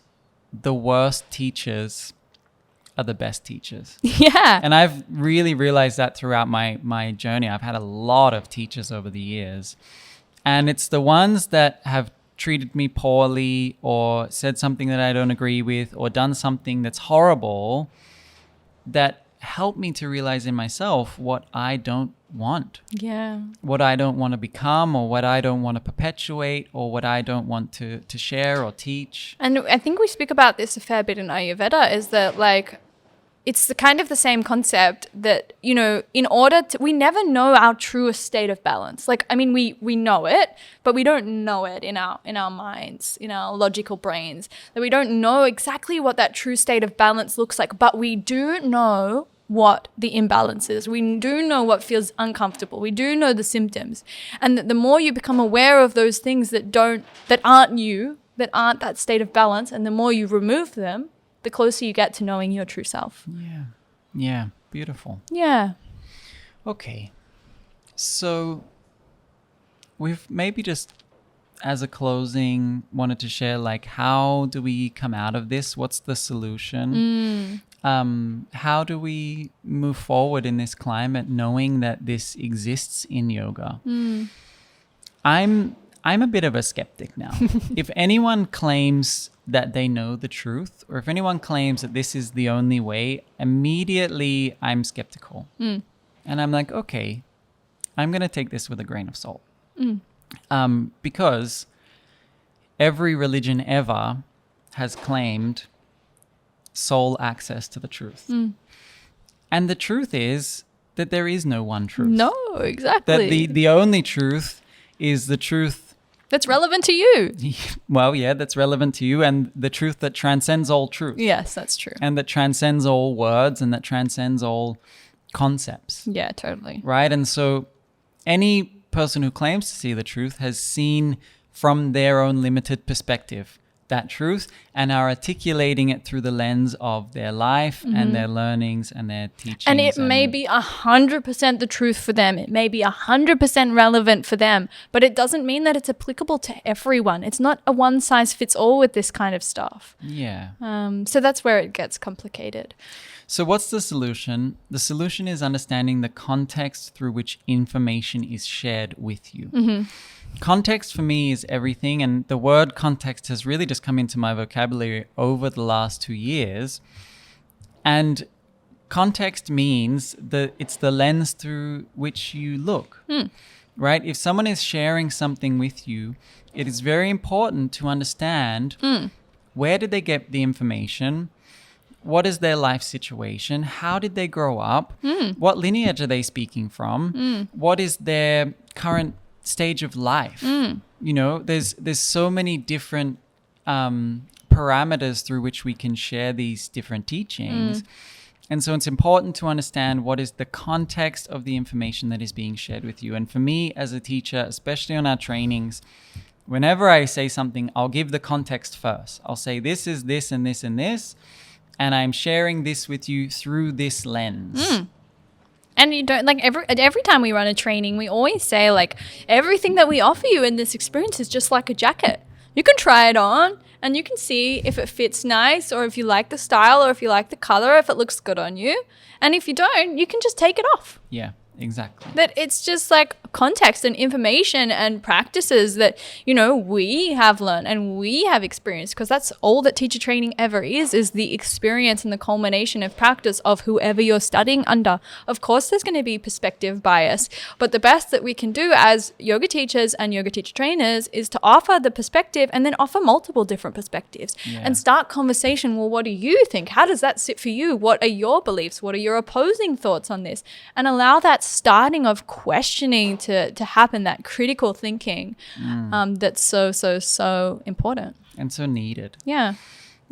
the worst teachers are the best teachers. Yeah. And I've really realized that throughout my journey. I've had a lot of teachers over the years. And it's the ones that have treated me poorly or said something that I don't agree with or done something that's horrible that help me to realize in myself what I don't want. Yeah. What I don't want to become, or what I don't want to perpetuate, or what I don't want to share or teach. And I think we speak about this a fair bit in Ayurveda, is that like it's the kind of the same concept that, you know, in order to, we never know our truest state of balance. Like, I mean, we know it, but we don't know it in our minds, in our logical brains, that we don't know exactly what that true state of balance looks like, but we do know what the imbalance is. We do know what feels uncomfortable. We do know the symptoms. And the more you become aware of those things that aren't you, that aren't that state of balance, and the more you remove them, the closer you get to knowing your true self. Yeah. Yeah. Beautiful. Yeah. Okay. So we've maybe just as a closing wanted to share, like, how do we come out of this? What's the solution? How do we move forward in this climate knowing that this exists in yoga? I'm a bit of a skeptic now. If anyone claims that they know the truth, or if anyone claims that this is the only way, immediately I'm skeptical. And I'm like, okay, I'm going to take this with a grain of salt. Because every religion ever has claimed soul access to the truth. And the truth is that there is no one truth. No, exactly. That the only truth is the truth that's relevant to you. Well, yeah, that's relevant to you, and the truth that transcends all truth. Yes, that's true. And that transcends all words, and that transcends all concepts. Yeah, totally. Right? And so any person who claims to see the truth has seen from their own limited perspective that truth, and are articulating it through the lens of their life and their learnings and their teachings. And it may be 100% the truth for them. It may be 100% relevant for them, but it doesn't mean that it's applicable to everyone. It's not a one size fits all with this kind of stuff. Yeah. So that's where it gets complicated. So what's the solution? The solution is understanding the context through which information is shared with you. Context for me is everything, and the word context has really just come into my vocabulary over the last 2 years. And context means that it's the lens through which you look, right? If someone is sharing something with you, it is very important to understand where did they get the information? What is their life situation? How did they grow up? What lineage are they speaking from? What is their current stage of life? You know, there's so many different parameters through which we can share these different teachings. And so it's important to understand what is the context of the information that is being shared with you. And for me as a teacher, especially on our trainings, Whenever I say something, I'll give the context first. I'll say this is this and this and this, and I'm sharing this with you through this lens. And you don't like every time we run a training, we always say like everything that we offer you in this experience is just like a jacket. You can try it on and you can see if it fits nice or if you like the style or if you like the color, if it looks good on you. And if you don't, you can just take it off. Yeah, exactly. That it's just like context and information and practices that, you know, we have learned and we have experienced, because that's all that teacher training ever is the experience and the culmination of practice of whoever you're studying under. Of course, there's going to be perspective bias, but the best that we can do as yoga teachers and yoga teacher trainers is to offer the perspective and then offer multiple different perspectives and start conversation. Well, what do you think? How does that sit for you? What are your beliefs? What are your opposing thoughts on this? And allow that starting of questioning to happen, that critical thinking that's so important and so needed. Yeah,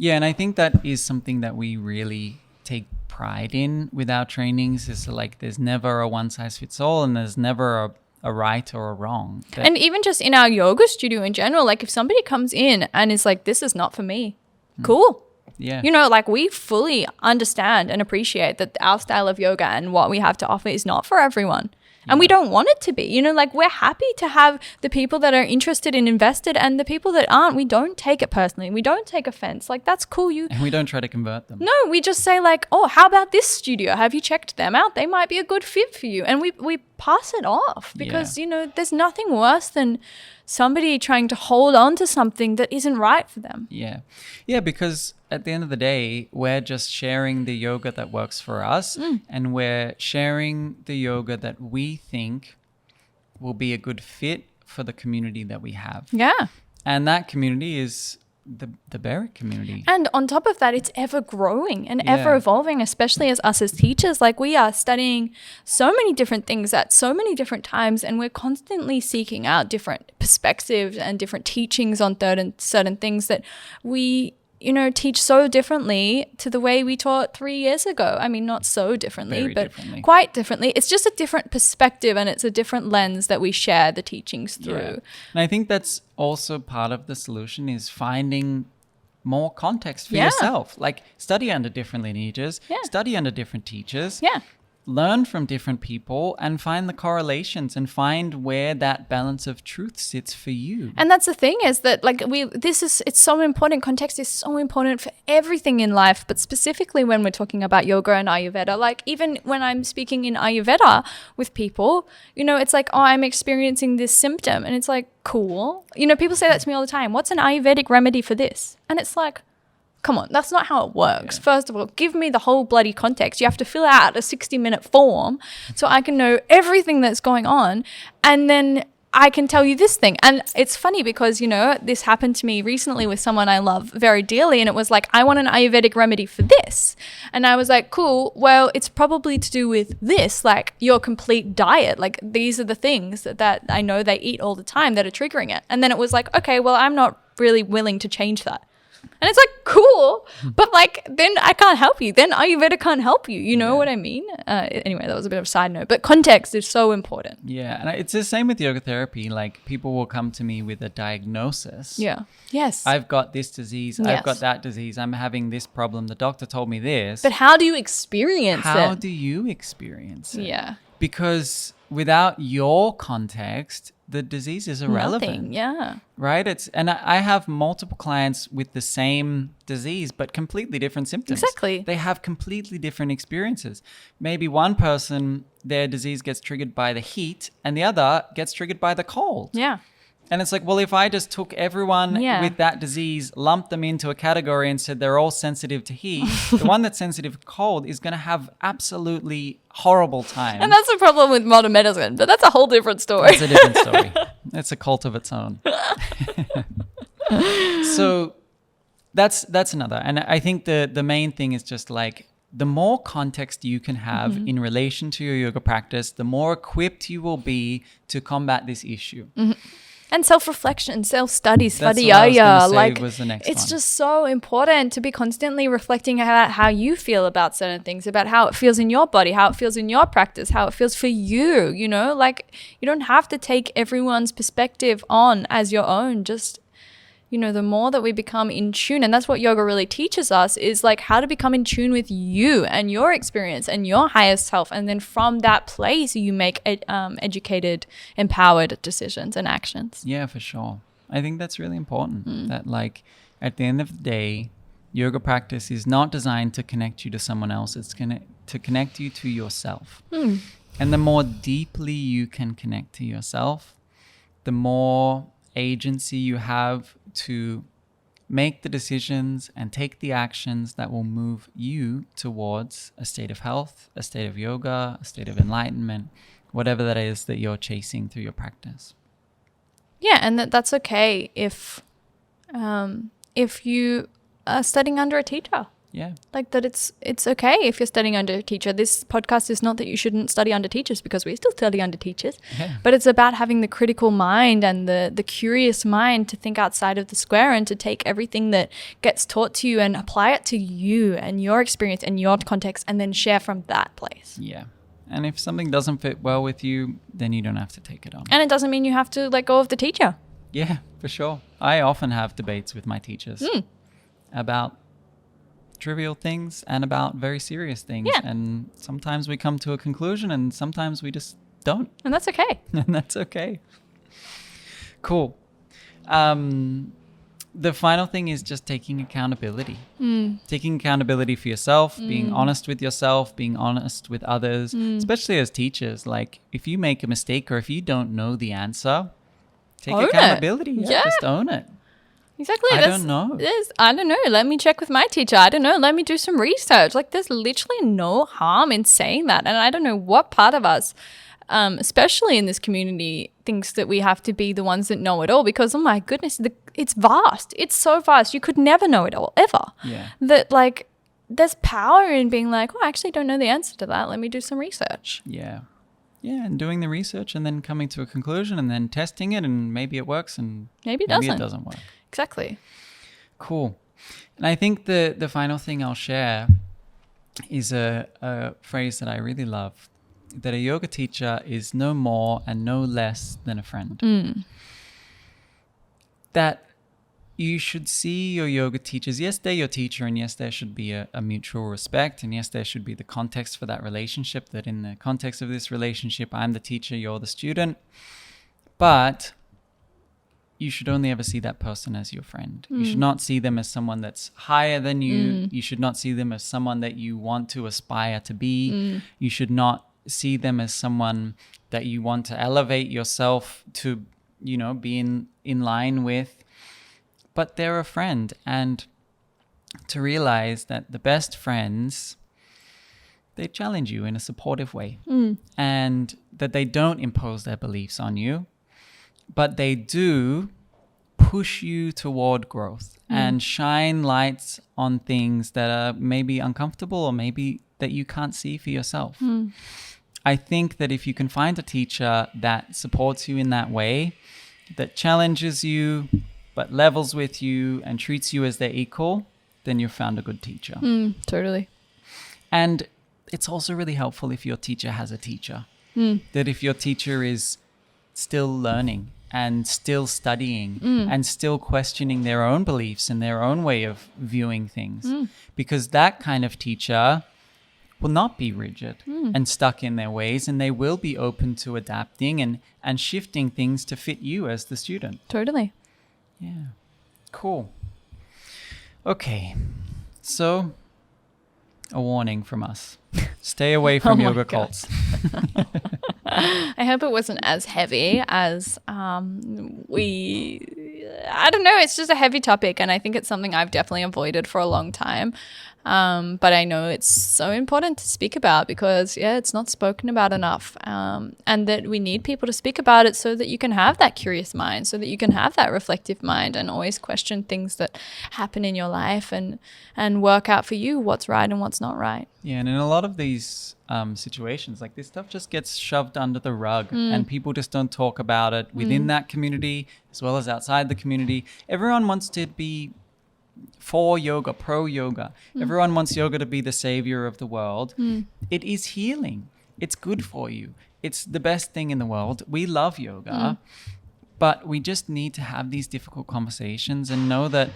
and I think that is something that we really take pride in with our trainings, is like there's never a one size fits all and there's never a right or a wrong. And even just in our yoga studio in general, like if somebody comes in and is like, this is not for me, cool. Yeah. You know, like we fully understand and appreciate that our style of yoga and what we have to offer is not for everyone. And we don't want it to be, you know, like we're happy to have the people that are interested and invested, and the people that aren't, we don't take it personally. We don't take offense. Like, that's cool. And we don't try to convert them. No, we just say like, oh, how about this studio? Have you checked them out? They might be a good fit for you. And we pass it off because, you know, there's nothing worse than somebody trying to hold on to something that isn't right for them. Yeah, because at the end of the day, we're just sharing the yoga that works for us, and we're sharing the yoga that we think will be a good fit for the community that we have. Yeah. And that community is the Barrett community. And on top of that, it's ever growing and ever evolving, especially as us as teachers. Like we are studying so many different things at so many different times, and we're constantly seeking out different perspectives and different teachings on certain things that we, you know, teach so differently to the way we taught 3 years ago. I mean, not so differently, but quite differently. It's just a different perspective and it's a different lens that we share the teachings through. And I think that's also part of the solution, is finding more context for yourself. Like study under different lineages, study under different teachers. Learn from different people and find the correlations and find where that balance of truth sits for you. And that's the thing, is that like it's so important. Context is so important for everything in life, but specifically when we're talking about yoga and Ayurveda. Like even when I'm speaking in Ayurveda with people, you know, it's like, oh, I'm experiencing this symptom. And it's like, cool. You know, people say that to me all the time. What's an Ayurvedic remedy for this? And it's like, come on, that's not how it works. First of all, give me the whole bloody context. You have to fill out a 60-minute form so I can know everything that's going on, and then I can tell you this thing. And it's funny because, you know, this happened to me recently with someone I love very dearly, and it was like, I want an Ayurvedic remedy for this. And I was like, cool, well, it's probably to do with this, like your complete diet. Like these are the things that I know they eat all the time that are triggering it. And then it was like, okay, well, I'm not really willing to change that. And it's like, cool, but like, then I can't help you. Then Ayurveda can't help you. You know what I mean? Anyway, that was a bit of a side note, but context is so important. Yeah. And it's the same with yoga therapy. Like people will come to me with a diagnosis. Yeah. Yes. I've got this disease. I've got that disease. I'm having this problem. The doctor told me this. But how do you experience it? How do you experience it? Yeah. Because without your context, the disease is irrelevant. Nothing, Right? And I have multiple clients with the same disease, but completely different symptoms. Exactly. They have completely different experiences. Maybe one person, their disease gets triggered by the heat, and the other gets triggered by the cold. Yeah. And it's like, well, if I just took everyone with that disease, lumped them into a category and said they're all sensitive to heat, the one that's sensitive to cold is going to have absolutely horrible time. And that's the problem with modern medicine, but that's a whole different story. That's a different story. It's a cult of its own. So that's another. And I think the main thing is just like, the more context you can have in relation to your yoga practice, the more equipped you will be to combat this issue. And self-reflection, self-study, That's what I was gonna svadhyaya, say like was the next it's one. just so important to be constantly reflecting about how you feel about certain things, about how it feels in your body, how it feels in your practice, how it feels for you, you know, like you don't have to take everyone's perspective on as your own. Just, you know, the more that we become in tune, and that's what yoga really teaches us, is like how to become in tune with you and your experience and your highest self. And then from that place, you make educated, empowered decisions and actions. Yeah, for sure. I think that's really important. That like at the end of the day, yoga practice is not designed to connect you to someone else. It's to connect you to yourself. And the more deeply you can connect to yourself, the more agency you have to make the decisions and take the actions that will move you towards a state of health, a state of yoga, a state of enlightenment, whatever that is that you're chasing through your practice. Yeah, and that's okay if you are studying under a teacher. Yeah. Like that it's okay if you're studying under a teacher. This podcast is not that you shouldn't study under teachers, because we still study under teachers. Yeah. But it's about having the critical mind and the curious mind to think outside of the square and to take everything that gets taught to you and apply it to you and your experience and your context, and then share from that place. Yeah. And if something doesn't fit well with you, then you don't have to take it on. And it doesn't mean you have to let go of the teacher. Yeah, for sure. I often have debates with my teachers about trivial things and about very serious things. Yeah. And sometimes we come to a conclusion and sometimes we just don't. And that's okay. And that's okay. Cool. The final thing is just taking accountability. Taking accountability for yourself, being honest with yourself, being honest with others, especially as teachers. Like if you make a mistake or if you don't know the answer, take Own it. accountability. Yeah. Just own it. Exactly. I don't know. I don't know. Let me check with my teacher. I don't know. Let me do some research. Like there's literally no harm in saying that. And I don't know what part of us, especially in this community, thinks that we have to be the ones that know it all, because, oh my goodness, it's vast. It's so vast. You could never know it all, ever. Yeah. That like there's power in being like, oh, I actually don't know the answer to that. Let me do some research. Yeah. Yeah, and doing the research and then coming to a conclusion and then testing it, and maybe it works and Maybe it doesn't work. Exactly. Cool. And I think the final thing I'll share is a phrase that I really love, that a yoga teacher is no more and no less than a friend. That you should see your yoga teachers. Yes, they're your teacher, and yes, there should be a mutual respect, and yes, there should be the context for that relationship, that in the context of this relationship, I'm the teacher, you're the student. But you should only ever see that person as your friend. You should not see them as someone that's higher than you. You should not see them as someone that you want to aspire to be. You should not see them as someone that you want to elevate yourself to, you know, be in line with. But they're a friend, and to realize that the best friends, they challenge you in a supportive way, and that they don't impose their beliefs on you, but they do push you toward growth and shine lights on things that are maybe uncomfortable or maybe that you can't see for yourself. I think that if you can find a teacher that supports you in that way, that challenges you, but levels with you and treats you as their equal, then you've found a good teacher. Totally. And it's also really helpful if your teacher has a teacher. That if your teacher is still learning and still studying and still questioning their own beliefs and their own way of viewing things. Because that kind of teacher will not be rigid and stuck in their ways, and they will be open to adapting and shifting things to fit you as the student. Totally. Yeah. Cool. Okay. So, a warning from us. Stay away from my yoga God. cults. I hope it wasn't as heavy as I don't know, it's just a heavy topic, and I think it's something I've definitely avoided for a long time. But I know it's so important to speak about because, it's not spoken about enough. And that we need people to speak about it so that you can have that curious mind, so that you can have that reflective mind and always question things that happen in your life and work out for you what's right and what's not right. Yeah, and in a lot of these situations, like this stuff just gets shoved under the rug and people just don't talk about it within that community as well as outside the community. Everyone wants to be for yoga, pro yoga. Everyone wants yoga to be the savior of the world. It is healing. It's good for you. It's the best thing in the world. We love yoga, but we just need to have these difficult conversations and know that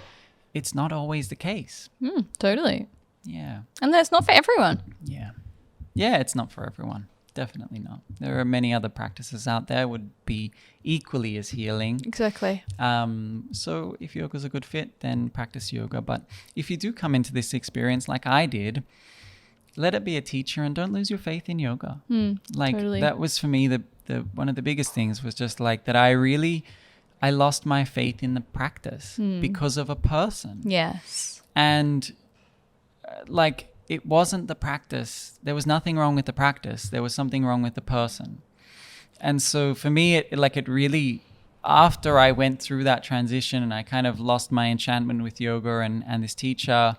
it's not always the case. Totally. Yeah. And that's not for everyone. Yeah. Yeah, it's not for everyone. Definitely not. There are many other practices out there would be equally as healing. Exactly. So if yoga's a good fit, then practice yoga. But if you do come into this experience like I did, let it be a teacher and don't lose your faith in yoga. Totally. That was for me the one of the biggest things was just like that I lost my faith in the practice because of a person. Yes. And it wasn't the practice. There was nothing wrong with the practice. There was something wrong with the person. And so for me, it really, after I went through that transition and I kind of lost my enchantment with yoga and this teacher,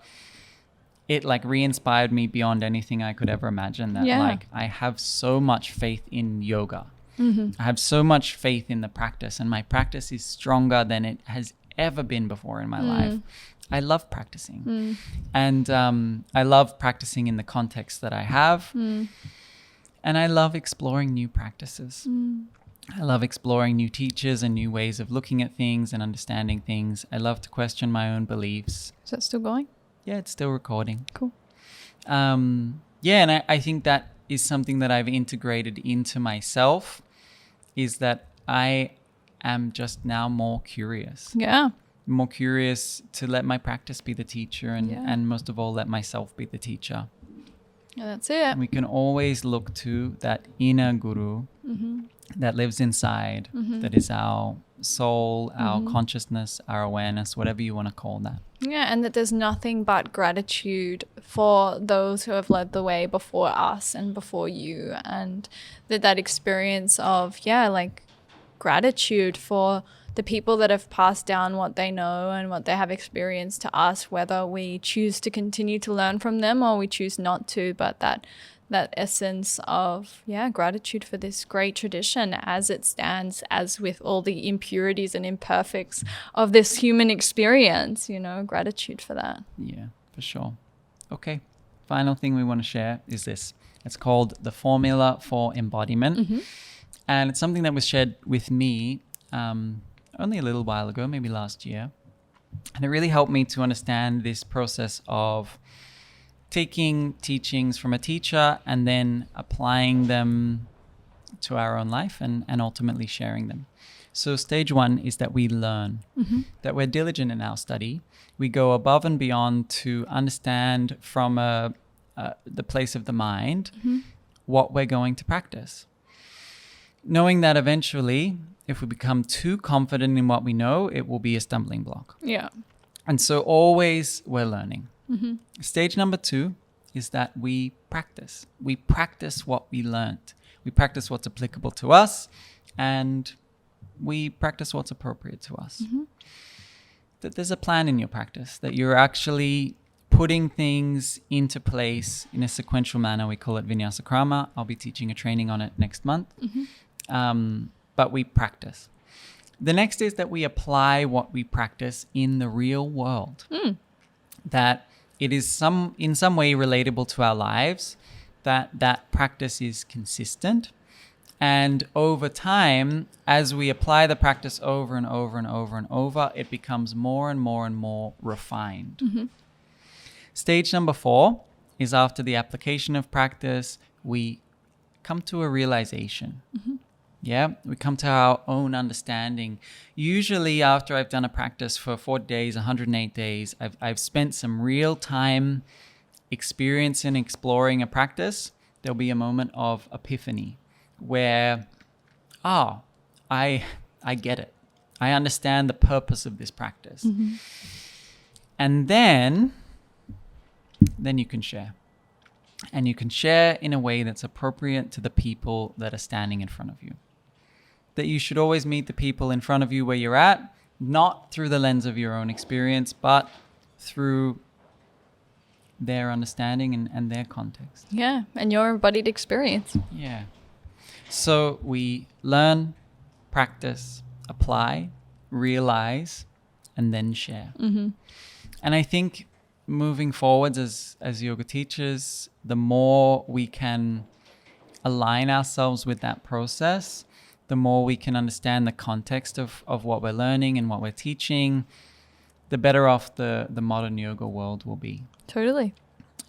it re-inspired me beyond anything I could ever imagine that I have so much faith in yoga. I have so much faith in the practice and my practice is stronger than it has ever been before in my life. I love practicing and I love practicing in the context that I have and I love exploring new practices. I love exploring new teachers and new ways of looking at things and understanding things. I love to question my own beliefs. Is that still going? Yeah, it's still recording. Cool. And I think that is something that I've integrated into myself is that I am just now more curious. Yeah. More curious to let my practice be the teacher and most of all let myself be the teacher. Yeah, that's it. And we can always look to that inner guru that lives inside, that is our soul, our consciousness, our awareness, whatever you want to call that. Yeah, and that there's nothing but gratitude for those who have led the way before us and before you, and that experience of gratitude for the people that have passed down what they know and what they have experienced to us, whether we choose to continue to learn from them or we choose not to, but that essence of gratitude for this great tradition as it stands, as with all the impurities and imperfects of this human experience, gratitude for that. Yeah, for sure. Okay, final thing we want to share is this. It's called the Formula for Embodiment. And it's something that was shared with me only a little while ago, maybe last year. And it really helped me to understand this process of taking teachings from a teacher and then applying them to our own life and ultimately sharing them. So stage one is that we learn, that we're diligent in our study. We go above and beyond to understand from the place of the mind what we're going to practice. Knowing that eventually, if we become too confident in what we know, it will be a stumbling block. Yeah. And so always we're learning. Stage number 2 is that we practice. We practice what we learned. We practice what's applicable to us and we practice what's appropriate to us. That there's a plan in your practice, that you're actually putting things into place in a sequential manner. We call it Vinyasa Krama. I'll be teaching a training on it next month. But we practice. The next is that we apply what we practice in the real world. That it is in some way relatable to our lives, that practice is consistent. And over time, as we apply the practice over and over and over and over, it becomes more and more and more refined. Stage number 4 is after the application of practice, we come to a realization. Yeah, we come to our own understanding. Usually after I've done a practice for 40 days, 108 days, I've spent some real time experiencing, exploring a practice. There'll be a moment of epiphany where, I get it. I understand the purpose of this practice. And then then you can share. And you can share in a way that's appropriate to the people that are standing in front of you. That you should always meet the people in front of you where you're at, not through the lens of your own experience, but through their understanding and their context. Yeah, and your embodied experience. Yeah. So we learn, practice, apply, realize, and then share. Mm-hmm. And I think moving forwards as yoga teachers, the more we can align ourselves with that process, the more we can understand the context of what we're learning and what we're teaching, the better off the modern yoga world will be. Totally.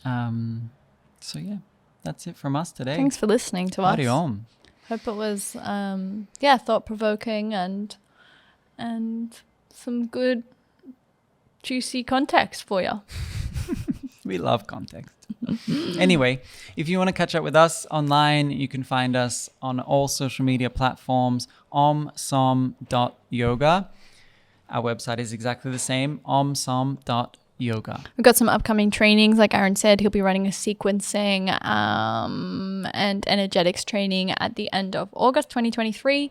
So yeah, that's it from us today. Thanks for listening to us. Hari Om. Hope it was thought-provoking and some good juicy context for you. We love context. Anyway, if you want to catch up with us online, you can find us on all social media platforms, omsom.yoga. Our website is exactly the same, omsom.yoga. We've got some upcoming trainings. Like Aaron said, he'll be running a sequencing and energetics training at the end of August 2023.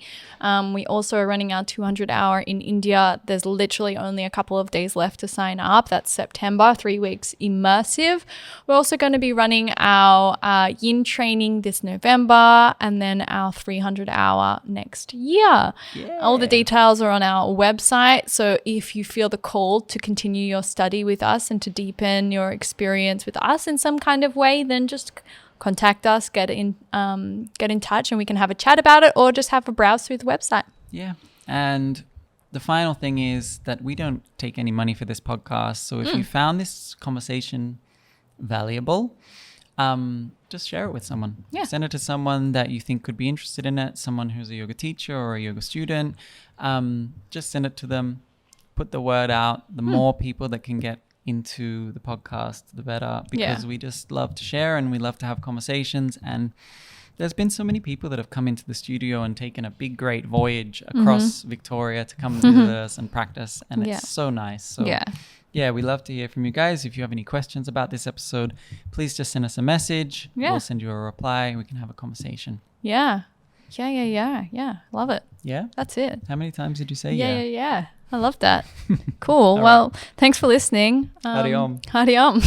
We also are running our 200-hour in India. There's literally only a couple of days left to sign up. That's September, 3 weeks immersive. We're also going to be running our yin training this November and then our 300-hour next year. Yeah. All the details are on our website. So if you feel the call to continue your study with us and to deepen your experience with us in some kind of way, then just contact us, get in touch, and we can have a chat about it, or just have a browse through the website. Yeah. And the final thing is that we don't take any money for this podcast. So if you found this conversation valuable, just share it with someone. Yeah. Send it to someone that you think could be interested in it, someone who's a yoga teacher or a yoga student. Just send it to them. Put the word out. The more people that can get into the podcast, the better, because we just love to share and we love to have conversations. And there's been so many people that have come into the studio and taken a big, great voyage across Victoria to come visit us and practice. And it's so nice. So yeah, we love to hear from you guys. If you have any questions about this episode, please just send us a message. We'll send you a reply. We can have a conversation. Yeah. Love it. Yeah? That's it. How many times did you say Yeah. I love that. Cool. Well, thanks for listening. Hari Om. Hari Om.